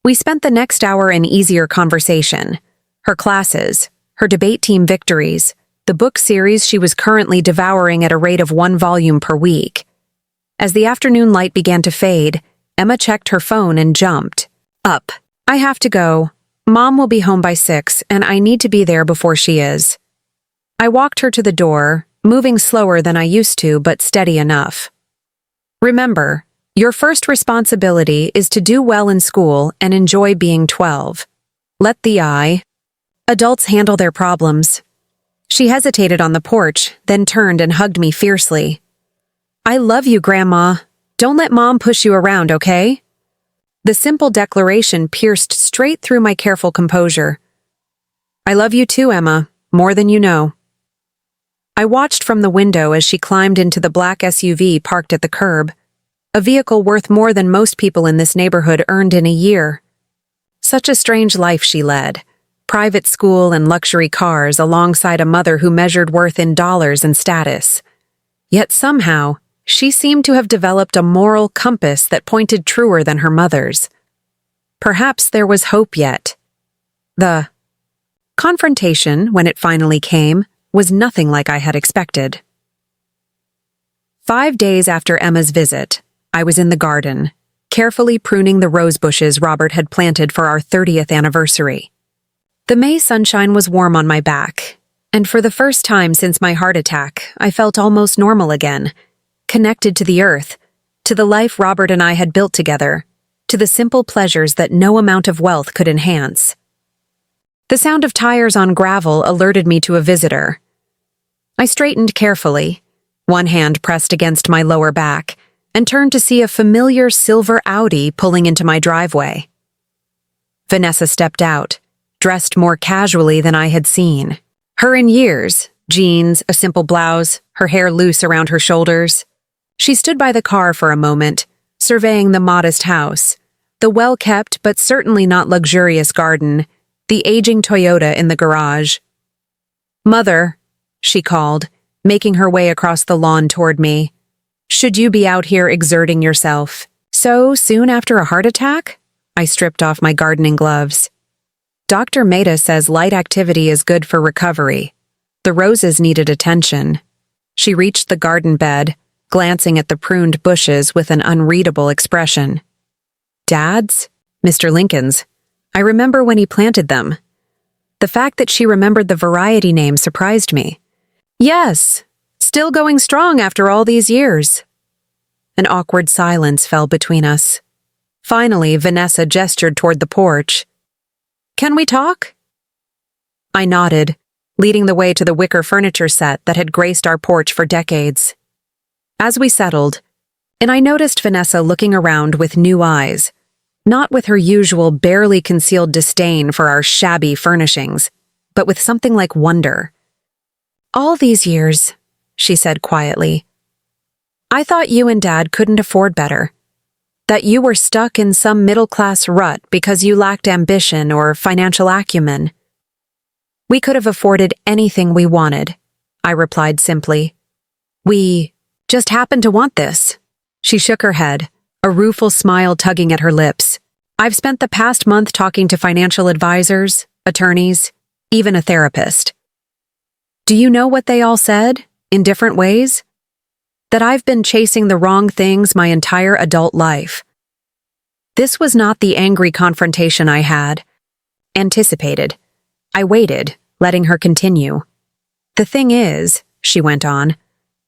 We spent the next hour in easier conversation. Her classes, her debate team victories, the book series she was currently devouring at a rate of 1 volume per week. As the afternoon light began to fade, Emma checked her phone and jumped. "Up. I have to go. Mom will be home by 6, and I need to be there before she is." I walked her to the door, moving slower than I used to, but steady enough. "Remember, Your first responsibility is to do well in school and enjoy being 12. Let the adults handle their problems. She hesitated on the porch, then turned and hugged me fiercely. I love you, Grandma. Don't let Mom push you around, okay? The simple declaration pierced straight through my careful composure. I love you too, Emma, more than you know. I watched from the window as she climbed into the black SUV parked at the curb, a vehicle worth more than most people in this neighborhood earned in a year. Such a strange life she led. Private school and luxury cars alongside a mother who measured worth in dollars and status. Yet somehow, she seemed to have developed a moral compass that pointed truer than her mother's. Perhaps there was hope yet. The confrontation, when it finally came, was nothing like I had expected. 5 days after Emma's visit, I was in the garden, carefully pruning the rose bushes Robert had planted for our 30th anniversary. The May sunshine was warm on my back, and for the first time since my heart attack, I felt almost normal again, connected to the earth, to the life Robert and I had built together, to the simple pleasures that no amount of wealth could enhance. The sound of tires on gravel alerted me to a visitor. I straightened carefully, one hand pressed against my lower back, and turned to see a familiar silver Audi pulling into my driveway. Vanessa stepped out, dressed more casually than I had seen. Her in years, jeans, a simple blouse, her hair loose around her shoulders. She stood by the car for a moment, surveying the modest house, the well-kept but certainly not luxurious garden, the aging Toyota in the garage. "Mother," she called, making her way across the lawn toward me. "Should you be out here exerting yourself so soon after a heart attack?" I stripped off my gardening gloves. "Dr. Maida says light activity is good for recovery. The roses needed attention." She reached the garden bed, glancing at the pruned bushes with an unreadable expression. "Dad's? Mr. Lincoln's. I remember when he planted them." The fact that she remembered the variety name surprised me. "Yes, still going strong after all these years." An awkward silence fell between us. Finally, Vanessa gestured toward the porch. "Can we talk?" I nodded, leading the way to the wicker furniture set that had graced our porch for decades. As we settled, and I noticed Vanessa looking around with new eyes, not with her usual barely concealed disdain for our shabby furnishings, but with something like wonder. "All these years," she said quietly, "I thought you and Dad couldn't afford better. That you were stuck in some middle-class rut because you lacked ambition or financial acumen." "We could have afforded anything we wanted," I replied simply. "We just happened to want this." She shook her head, a rueful smile tugging at her lips. "I've spent the past month talking to financial advisors, attorneys, even a therapist. Do you know what they all said, in different ways? That I've been chasing the wrong things my entire adult life." This was not the angry confrontation I had anticipated. I waited, letting her continue. "The thing is," she went on,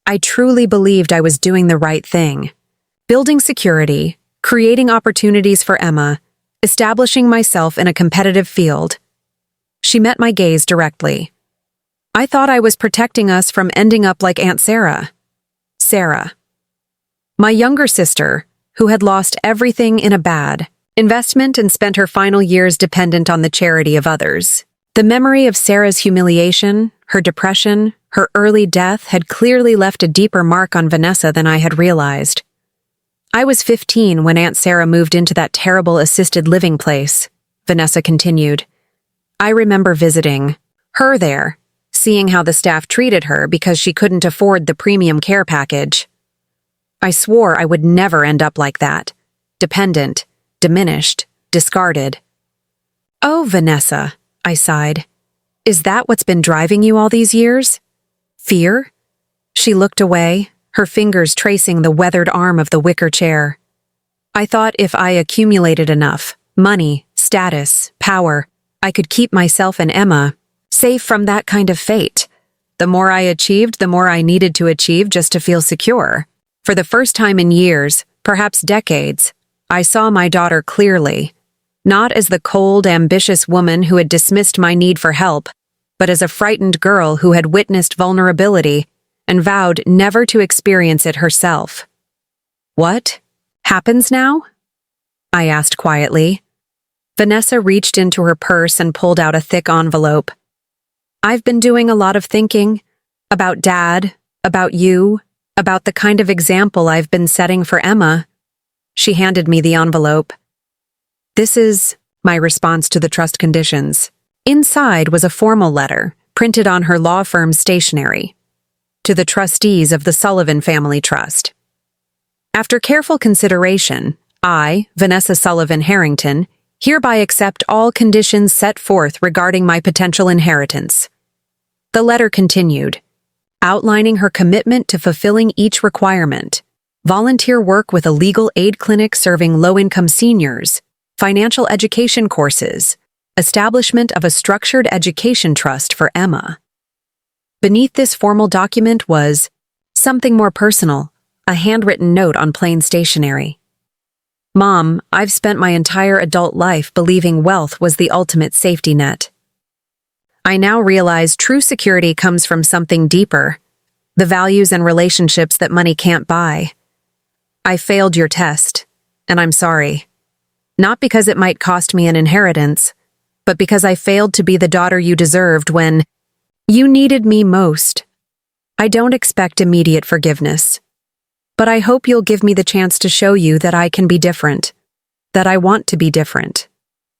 "I truly believed I was doing the right thing. Building security, creating opportunities for Emma, establishing myself in a competitive field." She met my gaze directly. "I thought I was protecting us from ending up like Aunt Sarah." Sarah. My younger sister, who had lost everything in a bad investment and spent her final years dependent on the charity of others. The memory of Sarah's humiliation, her depression, her early death had clearly left a deeper mark on Vanessa than I had realized. "I was 15 when Aunt Sarah moved into that terrible assisted living place," Vanessa continued. "I remember visiting her there, seeing how the staff treated her because she couldn't afford the premium care package. I swore I would never end up like that, dependent, diminished, discarded." "Oh, Vanessa," I sighed. "Is that what's been driving you all these years? Fear?" She looked away, her fingers tracing the weathered arm of the wicker chair. "I thought if I accumulated enough, money, status, power, I could keep myself and Emma safe from that kind of fate. The more I achieved, the more I needed to achieve just to feel secure. For the first time in years, perhaps decades, I saw my daughter clearly, not as the cold, ambitious woman who had dismissed my need for help, but as a frightened girl who had witnessed vulnerability and vowed never to experience it herself. "What happens now?" I asked quietly. Vanessa reached into her purse and pulled out a thick envelope. "I've been doing a lot of thinking about Dad, about you, about the kind of example I've been setting for Emma." She handed me the envelope. "This is my response to the trust conditions." Inside was a formal letter, printed on her law firm's stationery. "To the trustees of the Sullivan Family Trust. After careful consideration, I, Vanessa Sullivan Harrington, hereby accept all conditions set forth regarding my potential inheritance." The letter continued, outlining her commitment to fulfilling each requirement: volunteer work with a legal aid clinic serving low-income seniors, financial education courses, establishment of a structured education trust for Emma. Beneath this formal document was something more personal, a handwritten note on plain stationery. "Mom, I've spent my entire adult life believing wealth was the ultimate safety net. I now realize true security comes from something deeper, the values and relationships that money can't buy. I failed your test, and I'm sorry. Not because it might cost me an inheritance, but because I failed to be the daughter you deserved when you needed me most. I don't expect immediate forgiveness, but I hope you'll give me the chance to show you that I can be different, that I want to be different,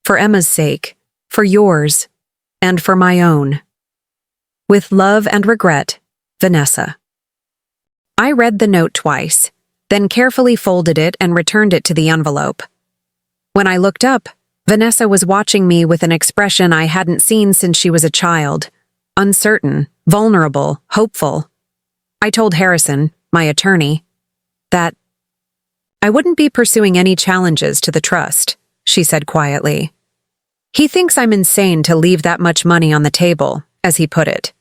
for Emma's sake, for yours, and for my own. With love and regret, Vanessa." I read the note twice, then carefully folded it and returned it to the envelope. When I looked up, Vanessa was watching me with an expression I hadn't seen since she was a child: uncertain, vulnerable, hopeful. I told Harrison, my attorney, that I wouldn't be pursuing any challenges to the trust, she said quietly. "He thinks I'm insane to leave that much money on the table," as he put it.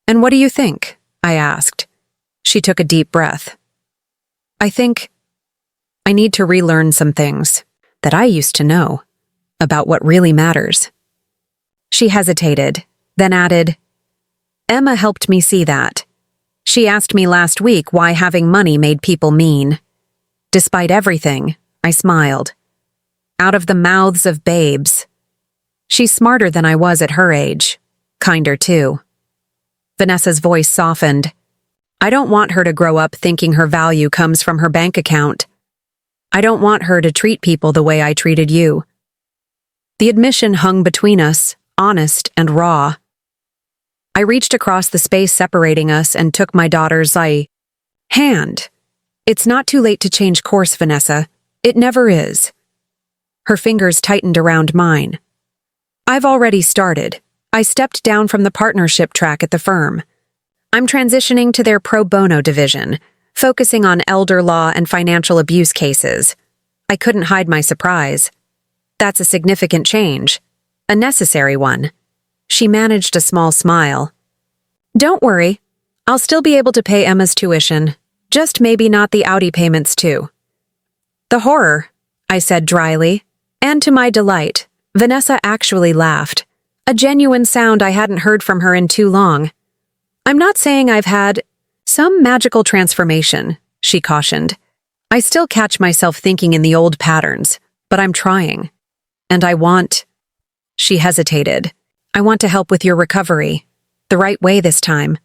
"And what do you think?" I asked. She took a deep breath. "I think I need to relearn some things that I used to know about what really matters." She hesitated, then added, "Emma helped me see that. She asked me last week why having money made people mean. Despite everything, I smiled. Out of the mouths of babes. She's smarter than I was at her age. Kinder, too." Vanessa's voice softened. "I don't want her to grow up thinking her value comes from her bank account. I don't want her to treat people the way I treated you." The admission hung between us, honest and raw. I reached across the space separating us and took my daughter's hand. "It's not too late to change course, Vanessa. It never is." Her fingers tightened around mine. "I've already started. I stepped down from the partnership track at the firm. I'm transitioning to their pro bono division, focusing on elder law and financial abuse cases." I couldn't hide my surprise. "That's a significant change. A necessary one." She managed a small smile. "Don't worry. I'll still be able to pay Emma's tuition, just maybe not the Audi payments too." "The horror," I said dryly, and to my delight, Vanessa actually laughed, a genuine sound I hadn't heard from her in too long. "I'm not saying I've had some magical transformation," she cautioned. "I still catch myself thinking in the old patterns, but I'm trying. And I want—" She hesitated. "I want to help with your recovery, the right way this time.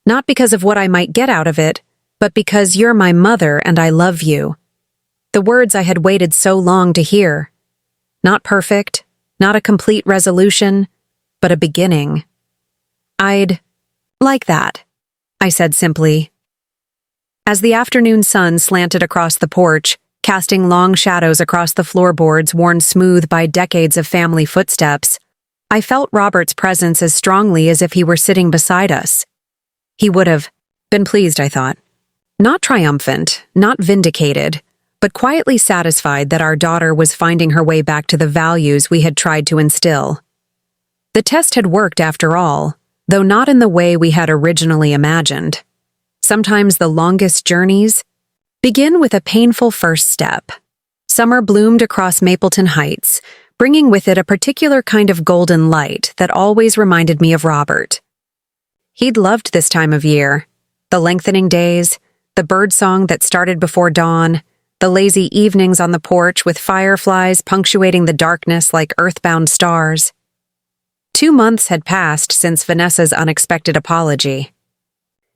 Not because of what I might get out of it, but because you're my mother and I love you." The words I had waited so long to hear. Not perfect, not a complete resolution, but a beginning. "I'd like that," I said simply. As the afternoon sun slanted across the porch, casting long shadows across the floorboards worn smooth by decades of family footsteps, I felt Robert's presence as strongly as if he were sitting beside us. He would have been pleased, I thought. Not triumphant, not vindicated, but quietly satisfied that our daughter was finding her way back to the values we had tried to instill. The test had worked after all, though not in the way we had originally imagined. Sometimes the longest journeys Begin with a painful first step. Summer bloomed across Mapleton Heights, bringing with it a particular kind of golden light that always reminded me of Robert. He'd loved this time of year. The lengthening days, the birdsong that started before dawn, the lazy evenings on the porch with fireflies punctuating the darkness like earthbound stars. 2 months had passed since Vanessa's unexpected apology.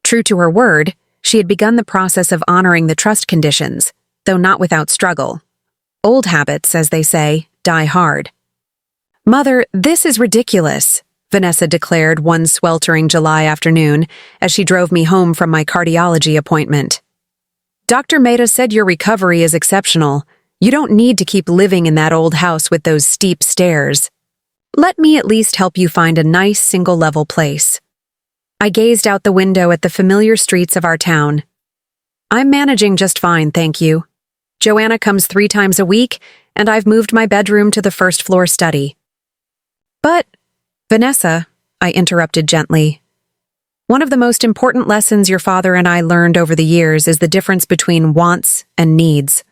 True to her word, she had begun the process of honoring the trust conditions, though not without struggle. Old habits, as they say, die hard. "Mother, this is ridiculous," Vanessa declared one sweltering July afternoon as she drove me home from my cardiology appointment. "Dr. Maida said your recovery is exceptional. You don't need to keep living in that old house with those steep stairs. Let me at least help you find a nice single-level place." I gazed out the window at the familiar streets of our town. "I'm managing just fine, thank you. Joanna comes 3 times a week, and I've moved my bedroom to the first-floor study." "But, Vanessa," I interrupted gently, "one of the most important lessons your father and I learned over the years is the difference between wants and needs.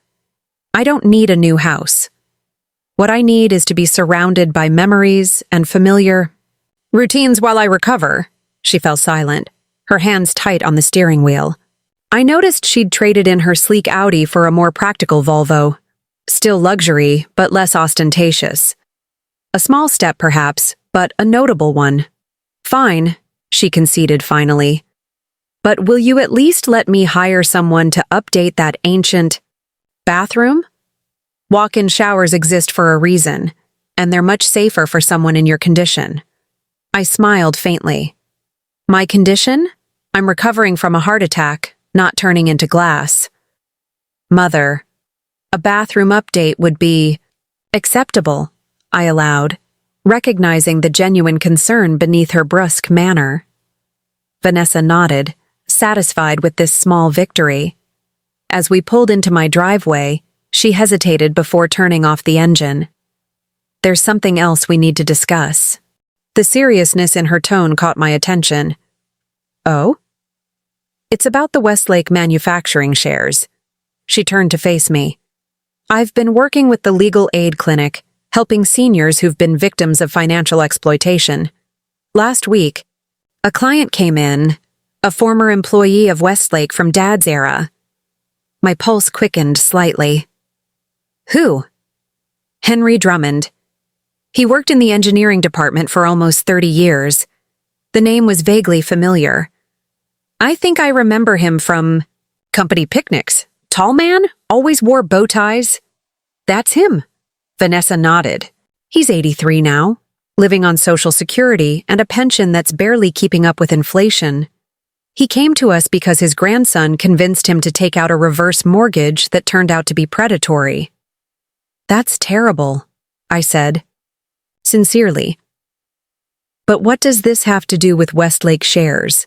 I don't need a new house. What I need is to be surrounded by memories and familiar routines while I recover." She fell silent, her hands tight on the steering wheel. I noticed she'd traded in her sleek Audi for a more practical Volvo. Still luxury, but less ostentatious. A small step, perhaps, but a notable one. "Fine," she conceded finally. "But will you at least let me hire someone to update that ancient bathroom? Walk-in showers exist for a reason, and they're much safer for someone in your condition." I smiled faintly. "My condition? I'm recovering from a heart attack, not turning into glass." "Mother, a bathroom update would be acceptable," I allowed, recognizing the genuine concern beneath her brusque manner. Vanessa nodded, satisfied with this small victory. As we pulled into my driveway, she hesitated before turning off the engine. "There's something else we need to discuss." The seriousness in her tone caught my attention. "Oh?" "It's about the Westlake manufacturing shares." She turned to face me. "I've been working with the legal aid clinic, helping seniors who've been victims of financial exploitation. Last week, a client came in, a former employee of Westlake from Dad's era." My pulse quickened slightly. "Who?" "Henry Drummond. He worked in the engineering department for almost 30 years. The name was vaguely familiar. I think I remember him from company picnics. Tall man, always wore bow ties." "That's him." Vanessa nodded. "He's 83 now, living on Social Security and a pension that's barely keeping up with inflation. He came to us because his grandson convinced him to take out a reverse mortgage that turned out to be predatory." "That's terrible," I said. Sincerely. "But what does this have to do with Westlake shares?"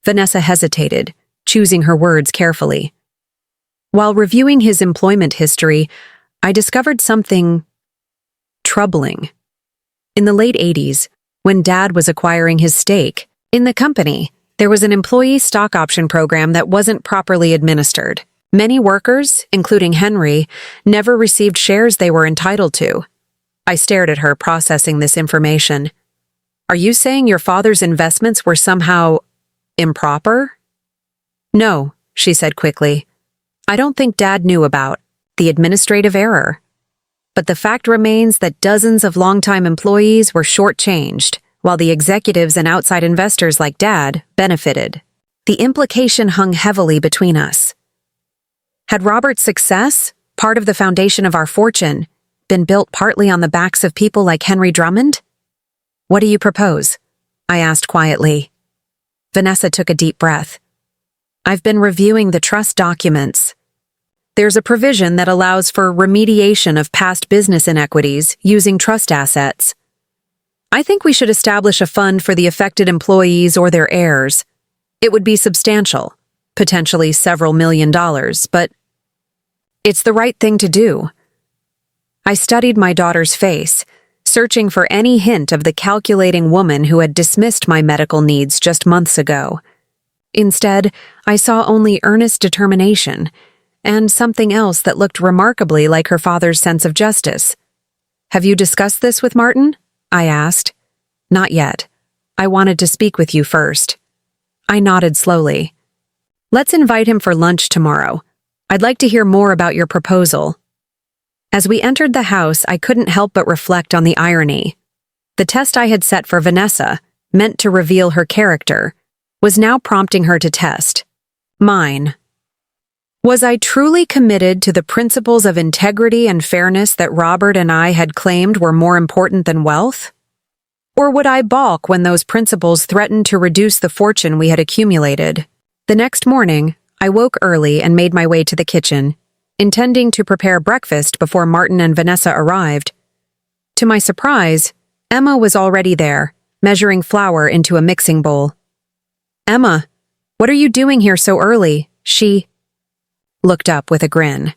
Vanessa hesitated, choosing her words carefully. "While reviewing his employment history, I discovered something troubling. In the late 80s, when Dad was acquiring his stake in the company, there was an employee stock option program that wasn't properly administered. Many workers, including Henry, never received shares they were entitled to." I stared at her, processing this information. "Are you saying your father's investments were somehow improper?" "No," she said quickly. "I don't think Dad knew about the administrative error. But the fact remains that dozens of longtime employees were shortchanged, while the executives and outside investors like Dad benefited. The implication hung heavily between us. Had Robert's success, part of the foundation of our fortune, been built partly on the backs of people like Henry Drummond? "What do you propose?" I asked quietly. Vanessa took a deep breath. "I've been reviewing the trust documents. There's a provision that allows for remediation of past business inequities using trust assets. I think we should establish a fund for the affected employees or their heirs. It would be substantial, potentially several $1,000,000, but it's the right thing to do." I studied my daughter's face, searching for any hint of the calculating woman who had dismissed my medical needs just months ago. Instead, I saw only earnest determination, and something else that looked remarkably like her father's sense of justice. "Have you discussed this with Martin?" I asked. "Not yet. I wanted to speak with you first." I nodded slowly. "Let's invite him for lunch tomorrow. I'd like to hear more about your proposal." As we entered the house, I couldn't help but reflect on the irony. The test I had set for Vanessa, meant to reveal her character, was now prompting her to test mine. Was I truly committed to the principles of integrity and fairness that Robert and I had claimed were more important than wealth? Or would I balk when those principles threatened to reduce the fortune we had accumulated? The next morning, I woke early and made my way to the kitchen, intending to prepare breakfast before Martin and Vanessa arrived. To my surprise, Emma was already there, measuring flour into a mixing bowl. "Emma, what are you doing here so early?" She looked up with a grin.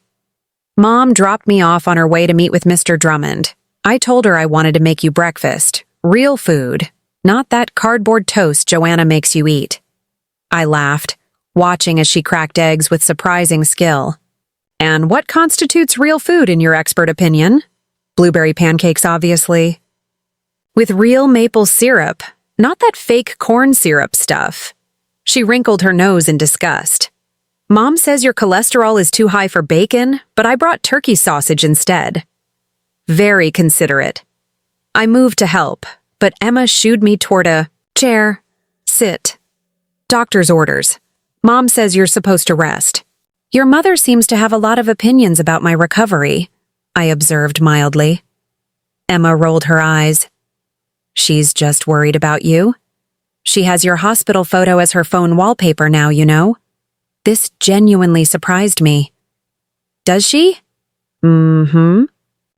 "Mom dropped me off on her way to meet with Mr. Drummond. I told her I wanted to make you breakfast. Real food, not that cardboard toast Joanna makes you eat." I laughed, watching as she cracked eggs with surprising skill. "And what constitutes real food in your expert opinion?" "Blueberry pancakes, obviously." "With real maple syrup, not that fake corn syrup stuff." She wrinkled her nose in disgust. "Mom says your cholesterol is too high for bacon, but I brought turkey sausage instead." Very considerate. I moved to help, but Emma shooed me toward a chair. "Sit. Doctor's orders. Mom says you're supposed to rest." "Your mother seems to have a lot of opinions about my recovery," I observed mildly. Emma rolled her eyes. "She's just worried about you. She has your hospital photo as her phone wallpaper now, you know." This genuinely surprised me. "Does she?" "Mm-hmm.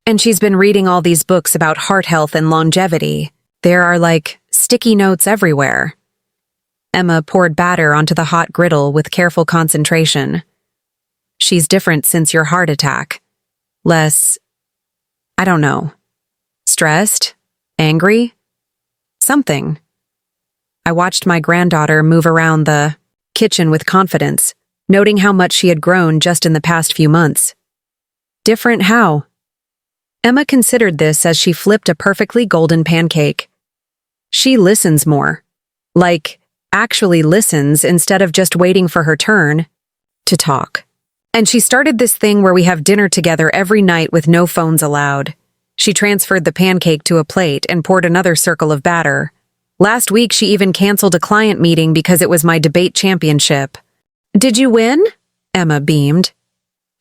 And she's been reading all these books about heart health and longevity. There are, like, sticky notes everywhere." Emma poured batter onto the hot griddle with careful concentration. "She's different since your heart attack. Less, I don't know, stressed? Angry? Something." I watched my granddaughter move around the kitchen with confidence, noting how much she had grown just in the past few months. "Different how?" Emma considered this as she flipped a perfectly golden pancake. "She listens more. Like, actually listens instead of just waiting for her turn to talk. And she started this thing where we have dinner together every night with no phones allowed." She transferred the pancake to a plate and poured another circle of batter. "Last week she even canceled a client meeting because it was my debate championship." "Did you win?" Emma beamed.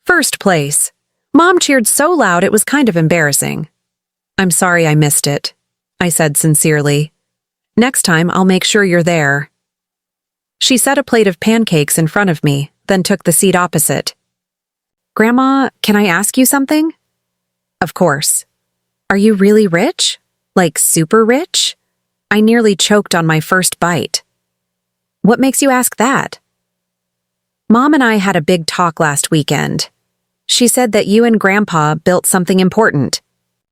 "First place. Mom cheered so loud it was kind of embarrassing." "I'm sorry I missed it," I said sincerely. "Next time I'll make sure you're there." She set a plate of pancakes in front of me, then took the seat opposite. "Grandma, can I ask you something?" "Of course." "Are you really rich? Like super rich?" I nearly choked on my first bite. "What makes you ask that?" "Mom and I had a big talk last weekend. She said that you and Grandpa built something important.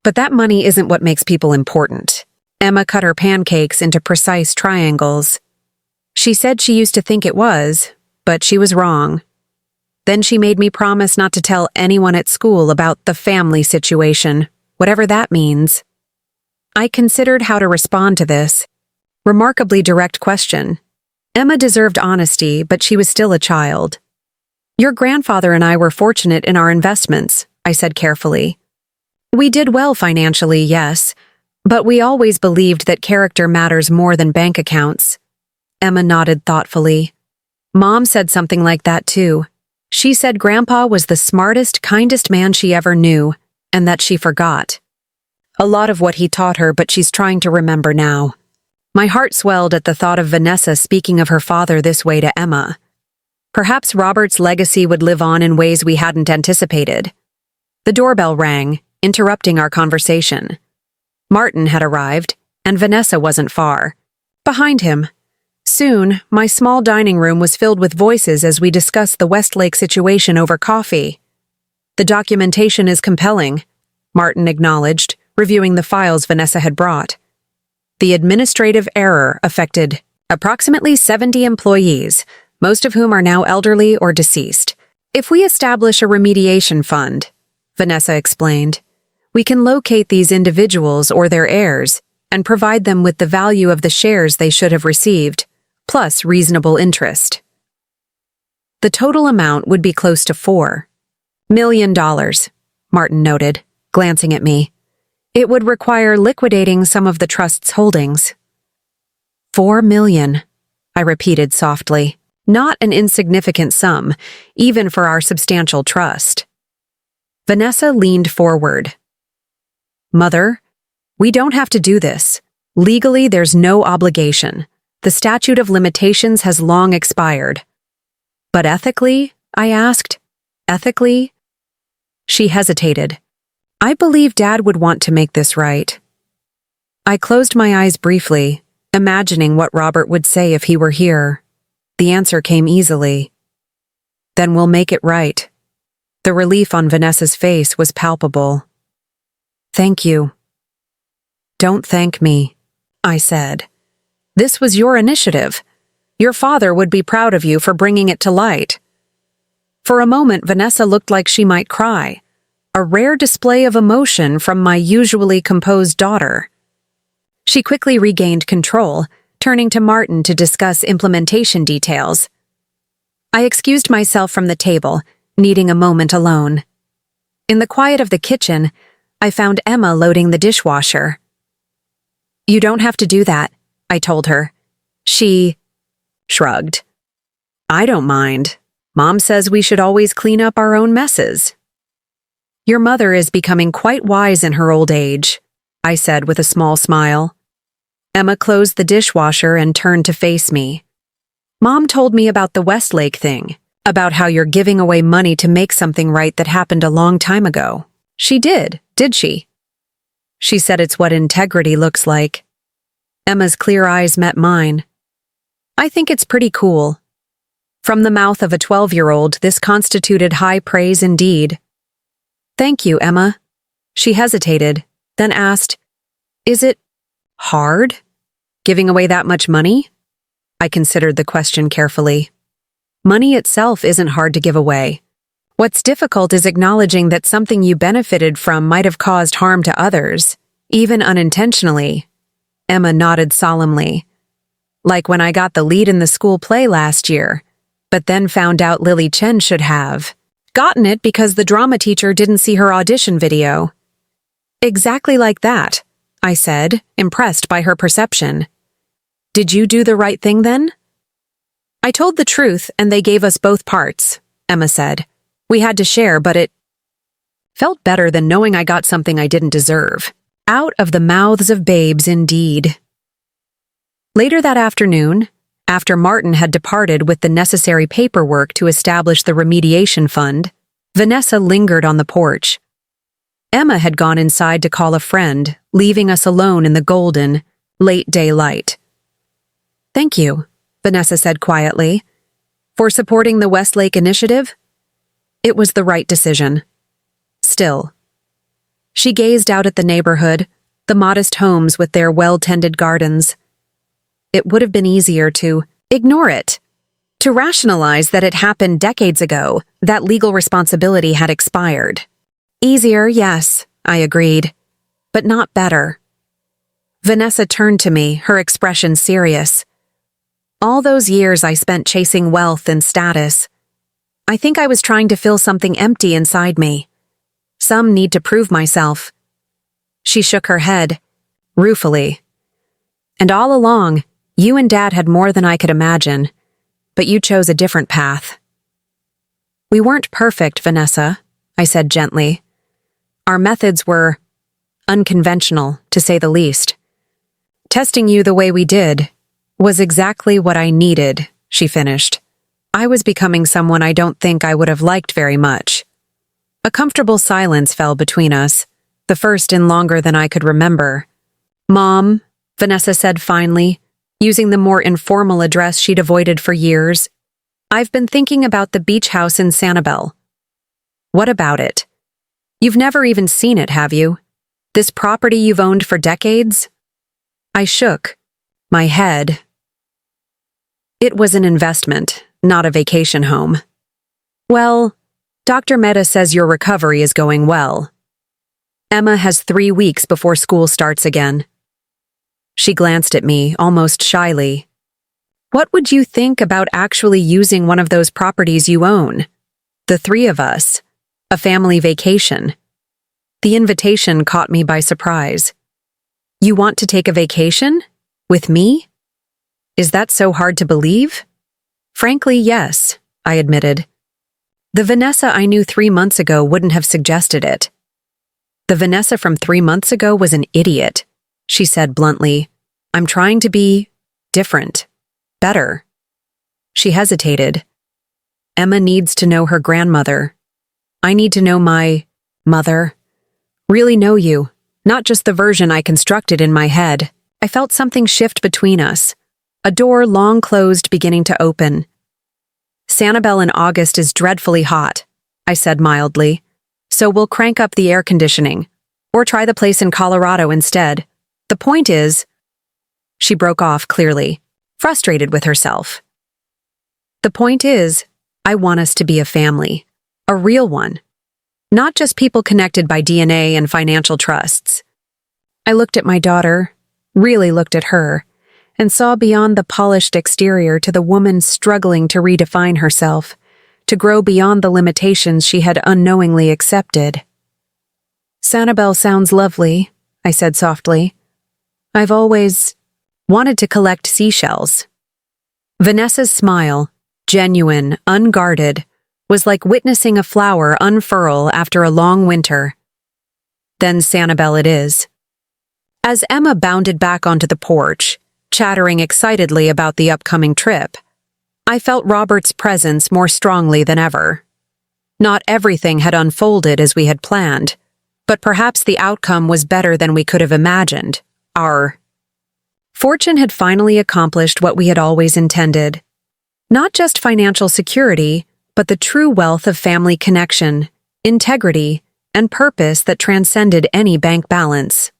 But that money isn't what makes people important." Emma cut her pancakes into precise triangles. "She said she used to think it was, but she was wrong. Then she made me promise not to tell anyone at school about the family situation, whatever that means." I considered how to respond to this remarkably direct question. Emma deserved honesty, but she was still a child. "Your grandfather and I were fortunate in our investments," I said carefully. "We did well financially, yes, but we always believed that character matters more than bank accounts." Emma nodded thoughtfully. "Mom said something like that too. She said Grandpa was the smartest, kindest man she ever knew, and that she forgot a lot of what he taught her, but she's trying to remember now." My heart swelled at the thought of Vanessa speaking of her father this way to Emma. Perhaps Robert's legacy would live on in ways we hadn't anticipated. The doorbell rang, interrupting our conversation. Martin had arrived, and Vanessa wasn't far behind him. Soon, my small dining room was filled with voices as we discussed the Westlake situation over coffee. "The documentation is compelling," Martin acknowledged, reviewing the files Vanessa had brought. "The administrative error affected approximately 70 employees, most of whom are now elderly or deceased. If we establish a remediation fund, Vanessa explained, we can locate these individuals or their heirs and provide them with the value of the shares they should have received, plus reasonable interest. The total amount would be close to $4 million, Martin noted, glancing at me. It would require liquidating some of the trust's holdings. $4 million, I repeated softly. Not an insignificant sum, even for our substantial trust. Vanessa leaned forward. Mother, we don't have to do this. Legally, there's no obligation. The statute of limitations has long expired. But ethically, I asked. Ethically? She hesitated. I believe Dad would want to make this right. I closed my eyes briefly, imagining what Robert would say if he were here. The answer came easily. Then we'll make it right. The relief on Vanessa's face was palpable. Thank you. Don't thank me, I said. This was your initiative. Your father would be proud of you for bringing it to light. For a moment, Vanessa looked like she might cry, a rare display of emotion from my usually composed daughter. She quickly regained control, turning to Martin to discuss implementation details. I excused myself from the table, needing a moment alone. In the quiet of the kitchen, I found Emma loading the dishwasher. You don't have to do that, I told her. She shrugged. I don't mind. Mom says we should always clean up our own messes. Your mother is becoming quite wise in her old age, I said with a small smile. Emma closed the dishwasher and turned to face me. Mom told me about the Westlake thing, about how you're giving away money to make something right that happened a long time ago. She did she? She said it's what integrity looks like. Emma's clear eyes met mine. I think it's pretty cool. From the mouth of a 12-year-old, this constituted high praise indeed. Thank you, Emma. She hesitated, then asked, Is it hard, giving away that much money? I considered the question carefully. Money itself isn't hard to give away. What's difficult is acknowledging that something you benefited from might have caused harm to others, even unintentionally. Emma nodded solemnly. Like when I got the lead in the school play last year, but then found out Lily Chen should have gotten it because the drama teacher didn't see her audition video. Exactly like that, I said, impressed by her perception. Did you do the right thing then? I told the truth and they gave us both parts, Emma said. We had to share, but it felt better than knowing I got something I didn't deserve. Out of the mouths of babes, indeed. Later that afternoon, after Martin had departed with the necessary paperwork to establish the remediation fund, Vanessa lingered on the porch. Emma had gone inside to call a friend, leaving us alone in the golden, late daylight. Thank you, Vanessa said quietly, for supporting the Westlake initiative. It was the right decision. Still. She gazed out at the neighborhood, the modest homes with their well-tended gardens. It would have been easier to ignore it, to rationalize that it happened decades ago, that legal responsibility had expired. Easier, yes, I agreed, but not better. Vanessa turned to me, her expression serious. All those years I spent chasing wealth and status. I think I was trying to fill something empty inside me. Some need to prove myself. She shook her head, ruefully. And all along, you and Dad had more than I could imagine, but you chose a different path. We weren't perfect, Vanessa, I said gently. Our methods were unconventional, to say the least. Testing you the way we did was exactly what I needed, she finished. I was becoming someone I don't think I would have liked very much. A comfortable silence fell between us, the first in longer than I could remember. Mom, Vanessa said finally, using the more informal address she'd avoided for years. I've been thinking about the beach house in Sanibel. What about it? You've never even seen it, have you? This property you've owned for decades? I shook my head. It was an investment, not a vacation home. Well, Dr. Mehta says your recovery is going well. Emma has 3 weeks before school starts again. She glanced at me, almost shyly. What would you think about actually using one of those properties you own? The 3 of us. A family vacation. The invitation caught me by surprise. You want to take a vacation? With me? Is that so hard to believe? Frankly, yes, I admitted. The Vanessa I knew 3 months ago wouldn't have suggested it. The Vanessa from 3 months ago was an idiot, she said bluntly. I'm trying to be different, better. She hesitated. Emma needs to know her grandmother. I need to know my mother. Really know you, not just the version I constructed in my head. I felt something shift between us, a door long closed beginning to open. Sanibel in August is dreadfully hot, I said mildly, so we'll crank up the air conditioning, or try the place in Colorado instead. The point is, she broke off clearly, frustrated with herself. The point is, I want us to be a family, a real one, not just people connected by DNA and financial trusts. I looked at my daughter, really looked at her, and saw beyond the polished exterior to the woman struggling to redefine herself, to grow beyond the limitations she had unknowingly accepted. Sanibel sounds lovely, I said softly. I've always wanted to collect seashells. Vanessa's smile, genuine, unguarded, was like witnessing a flower unfurl after a long winter. Then Sanibel it is. As Emma bounded back onto the porch, chattering excitedly about the upcoming trip, I felt Robert's presence more strongly than ever. Not everything had unfolded as we had planned, but perhaps the outcome was better than we could have imagined. Our fortune had finally accomplished what we had always intended. Not just financial security, but the true wealth of family connection, integrity, and purpose that transcended any bank balance.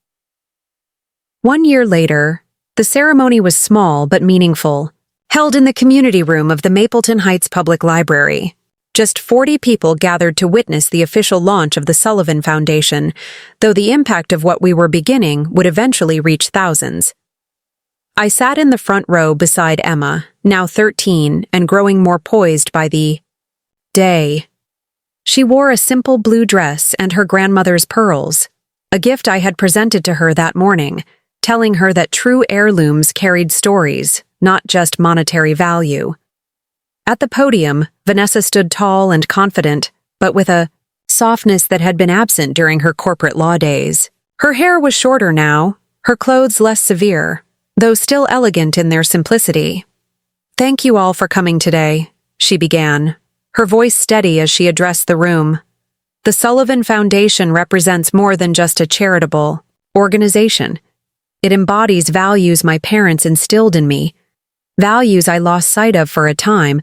1 year later, the ceremony was small but meaningful, held in the community room of the Mapleton Heights Public Library. Just 40 people gathered to witness the official launch of the Sullivan Foundation, though the impact of what we were beginning would eventually reach thousands. I sat in the front row beside Emma, now 13 and growing more poised by the day. She wore a simple blue dress and her grandmother's pearls, a gift I had presented to her that morning, telling her that true heirlooms carried stories, not just monetary value. At the podium, Vanessa stood tall and confident, but with a softness that had been absent during her corporate law days. Her hair was shorter now, her clothes less severe, though still elegant in their simplicity. "Thank you all for coming today," she began, her voice steady as she addressed the room. "The Sullivan Foundation represents more than just a charitable organization. It embodies values my parents instilled in me, values I lost sight of for a time,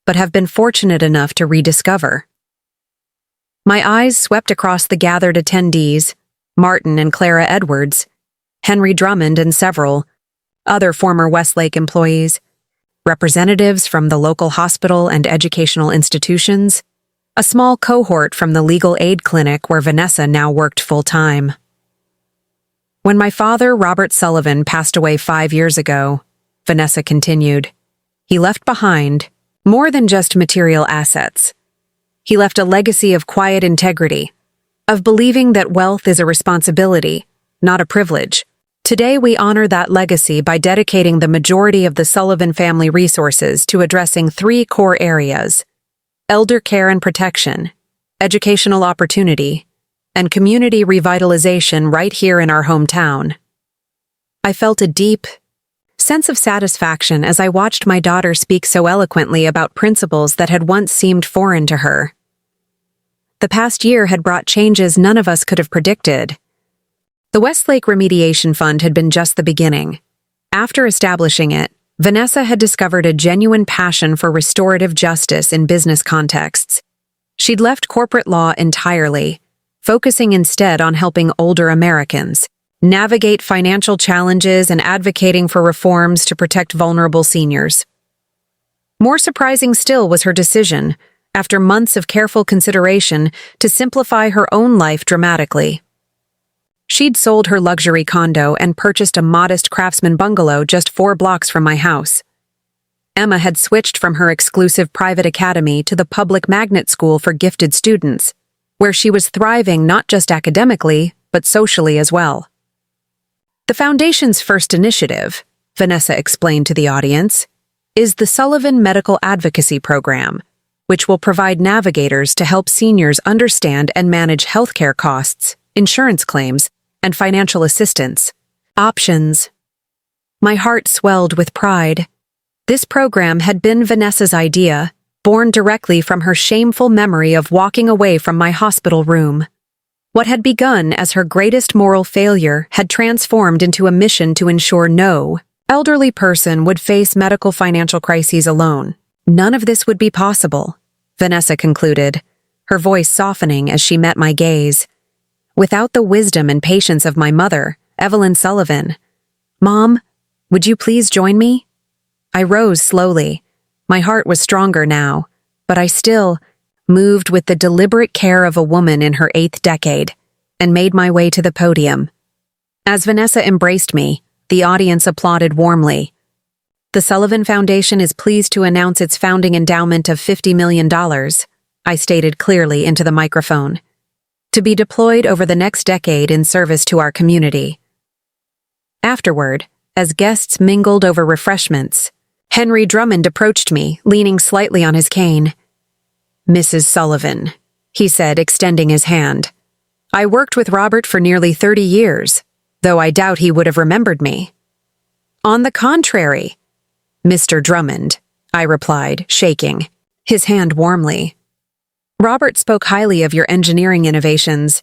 but have been fortunate enough to rediscover." My eyes swept across the gathered attendees, Martin and Clara Edwards, Henry Drummond and several other former Westlake employees, representatives from the local hospital and educational institutions, a small cohort from the legal aid clinic where Vanessa now worked full-time. When my father, Robert Sullivan, passed away 5 years ago, Vanessa continued, he left behind more than just material assets. He left a legacy of quiet integrity, of believing that wealth is a responsibility, not a privilege. Today we honor that legacy by dedicating the majority of the Sullivan family resources to addressing 3 core areas: elder care and protection, educational opportunity, and community revitalization right here in our hometown. I felt a deep sense of satisfaction as I watched my daughter speak so eloquently about principles that had once seemed foreign to her. The past year had brought changes none of us could have predicted. The Westlake Remediation Fund had been just the beginning. After establishing it, Vanessa had discovered a genuine passion for restorative justice in business contexts. She'd left corporate law entirely, focusing instead on helping older Americans navigate financial challenges and advocating for reforms to protect vulnerable seniors. More surprising still was her decision, after months of careful consideration, to simplify her own life dramatically. She'd sold her luxury condo and purchased a modest craftsman bungalow just 4 blocks from my house. Emma had switched from her exclusive private academy to the public magnet school for gifted students, where she was thriving not just academically, but socially as well. The Foundation's first initiative, Vanessa explained to the audience, is the Sullivan Medical Advocacy Program, which will provide navigators to help seniors understand and manage healthcare costs, insurance claims, and financial assistance options. My heart swelled with pride. This program had been Vanessa's idea, born directly from her shameful memory of walking away from my hospital room. What had begun as her greatest moral failure had transformed into a mission to ensure no elderly person would face medical financial crises alone. None of this would be possible, Vanessa concluded, her voice softening as she met my gaze, without the wisdom and patience of my mother, Evelyn Sullivan. Mom, would you please join me? I rose slowly. My heart was stronger now, but I still moved with the deliberate care of a woman in her 8th decade, and made my way to the podium. As Vanessa embraced me, the audience applauded warmly. The Sullivan Foundation is pleased to announce its founding endowment of $50 million, I stated clearly into the microphone, to be deployed over the next decade in service to our community. Afterward, as guests mingled over refreshments, Henry Drummond approached me, leaning slightly on his cane. Mrs. Sullivan, he said, extending his hand. I worked with Robert for nearly 30 years, though I doubt he would have remembered me. On the contrary, Mr. Drummond, I replied, shaking his hand warmly. Robert spoke highly of your engineering innovations.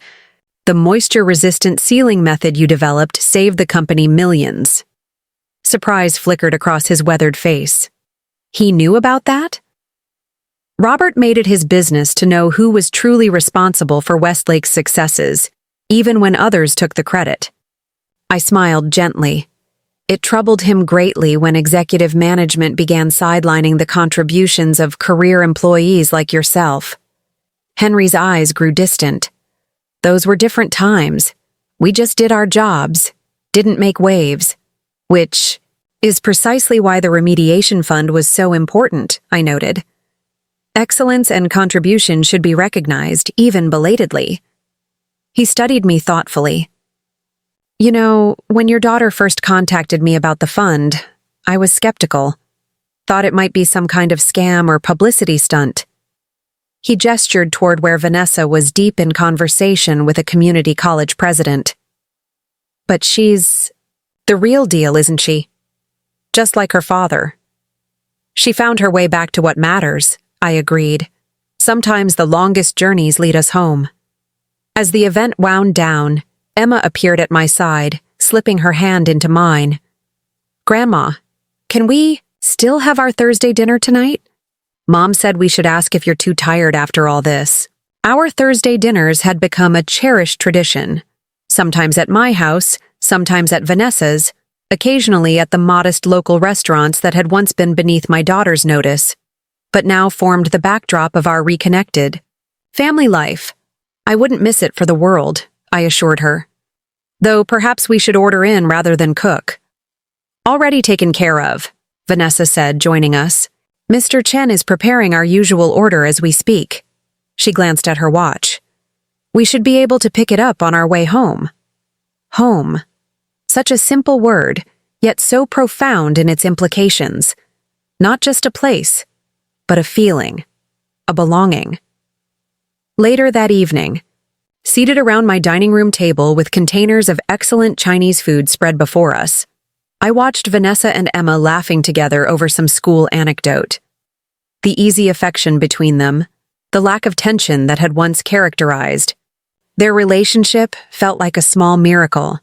The moisture-resistant sealing method you developed saved the company millions. Surprise flickered across his weathered face. He knew about that? Robert made it his business to know who was truly responsible for Westlake's successes, even when others took the credit. I smiled gently. It troubled him greatly when executive management began sidelining the contributions of career employees like yourself. Henry's eyes grew distant. Those were different times. We just did our jobs, didn't make waves, which is precisely why the remediation fund was so important, I noted. Excellence and contribution should be recognized, even belatedly. He studied me thoughtfully. You know, when your daughter first contacted me about the fund, I was skeptical. Thought it might be some kind of scam or publicity stunt. He gestured toward where Vanessa was deep in conversation with a community college president. But she's the real deal, isn't she? Just like her father. She found her way back to what matters, I agreed. Sometimes the longest journeys lead us home. As the event wound down, Emma appeared at my side, slipping her hand into mine. Grandma, can we still have our Thursday dinner tonight? Mom said we should ask if you're too tired after all this. Our Thursday dinners had become a cherished tradition. Sometimes at my house, sometimes at Vanessa's, occasionally at the modest local restaurants that had once been beneath my daughter's notice, but now formed the backdrop of our reconnected family life. I wouldn't miss it for the world, I assured her. Though perhaps we should order in rather than cook. Already taken care of, Vanessa said, joining us. Mr. Chen is preparing our usual order as we speak. She glanced at her watch. We should be able to pick it up on our way home. Home. Such a simple word, yet so profound in its implications. Not just a place, but a feeling, a belonging. Later that evening, seated around my dining room table with containers of excellent Chinese food spread before us, I watched Vanessa and Emma laughing together over some school anecdote. The easy affection between them, the lack of tension that had once characterized. Their relationship felt like a small miracle.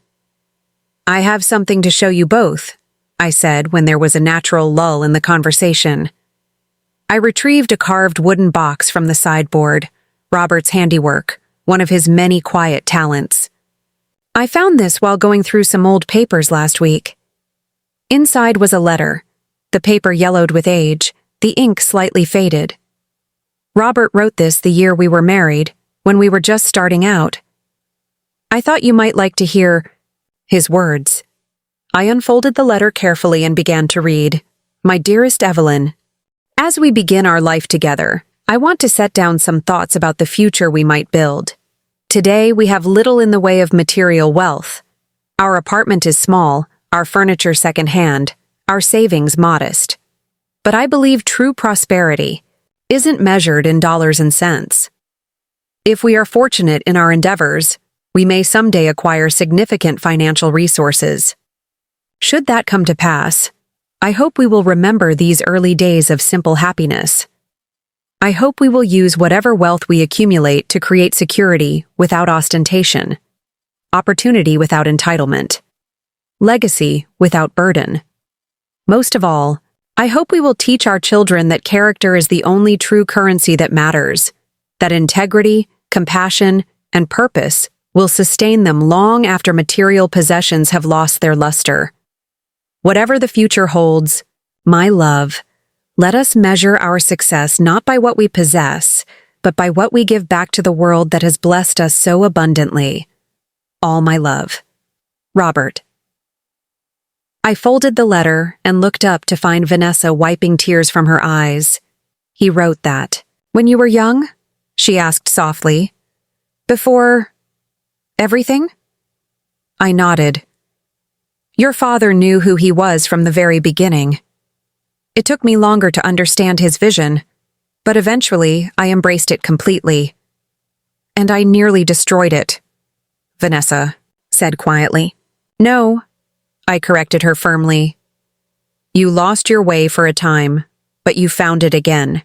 I have something to show you both, I said when there was a natural lull in the conversation. I retrieved a carved wooden box from the sideboard, Robert's handiwork, one of his many quiet talents. I found this while going through some old papers last week. Inside was a letter, the paper yellowed with age, the ink slightly faded. Robert wrote this the year we were married, when we were just starting out. I thought you might like to hear his words. I unfolded the letter carefully and began to read. My dearest Evelyn, as we begin our life together, I want to set down some thoughts about the future we might build. Today, we have little in the way of material wealth. Our apartment is small, our furniture second-hand, our savings modest. But I believe true prosperity isn't measured in dollars and cents. If we are fortunate in our endeavors, we may someday acquire significant financial resources. Should that come to pass, I hope we will remember these early days of simple happiness. I hope we will use whatever wealth we accumulate to create security without ostentation, opportunity without entitlement, legacy without burden. Most of all, I hope we will teach our children that character is the only true currency that matters, that integrity, compassion, and purpose will sustain them long after material possessions have lost their luster. Whatever the future holds, my love, let us measure our success not by what we possess, but by what we give back to the world that has blessed us so abundantly. All my love. Robert. I folded the letter and looked up to find Vanessa wiping tears from her eyes. He wrote that. When you were young? She asked softly. Before everything? I nodded. Your father knew who he was from the very beginning. It took me longer to understand his vision, but eventually I embraced it completely. And I nearly destroyed it, Vanessa said quietly. No, I corrected her firmly. You lost your way for a time, but you found it again.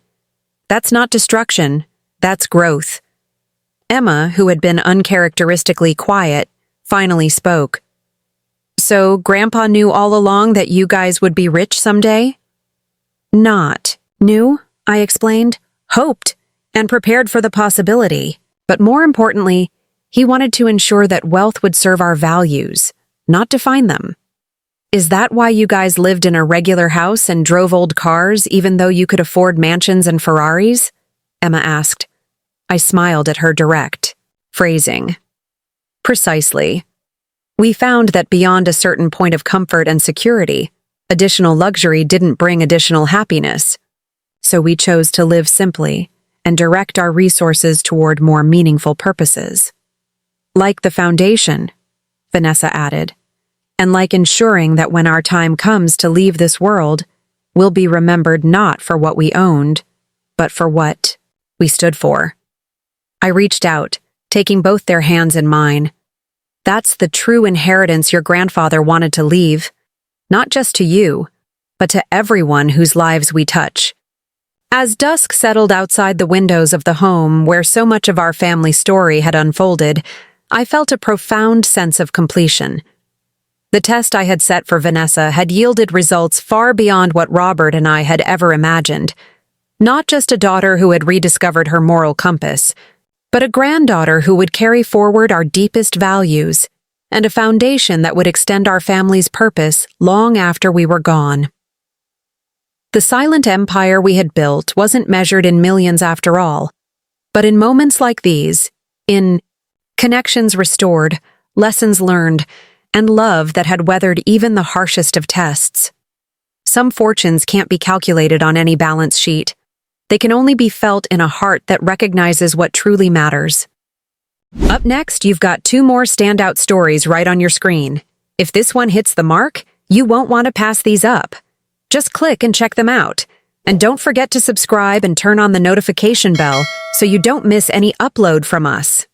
That's not destruction, that's growth. Emma, who had been uncharacteristically quiet, finally spoke. So Grandpa knew all along that you guys would be rich someday? Not. Knew, I explained, hoped, and prepared for the possibility. But more importantly, he wanted to ensure that wealth would serve our values, not define them. Is that why you guys lived in a regular house and drove old cars even though you could afford mansions and Ferraris? Emma asked. I smiled at her direct phrasing. Precisely. We found that beyond a certain point of comfort and security, additional luxury didn't bring additional happiness. So we chose to live simply and direct our resources toward more meaningful purposes. Like the foundation, Vanessa added, and like ensuring that when our time comes to leave this world, we'll be remembered not for what we owned, but for what we stood for. I reached out, taking both their hands in mine. That's the true inheritance your grandfather wanted to leave, not just to you, but to everyone whose lives we touch. As dusk settled outside the windows of the home where so much of our family story had unfolded, I felt a profound sense of completion. The test I had set for Vanessa had yielded results far beyond what Robert and I had ever imagined. Not just a daughter who had rediscovered her moral compass, but a granddaughter who would carry forward our deepest values and a foundation that would extend our family's purpose long after we were gone. The silent empire we had built wasn't measured in millions after all, but in moments like these, in connections restored, lessons learned, and love that had weathered even the harshest of tests. Some fortunes can't be calculated on any balance sheet. They can only be felt in a heart that recognizes what truly matters. Up next, you've got 2 more standout stories right on your screen. If this one hits the mark, you won't want to pass these up. Just click and check them out. And don't forget to subscribe and turn on the notification bell so you don't miss any upload from us.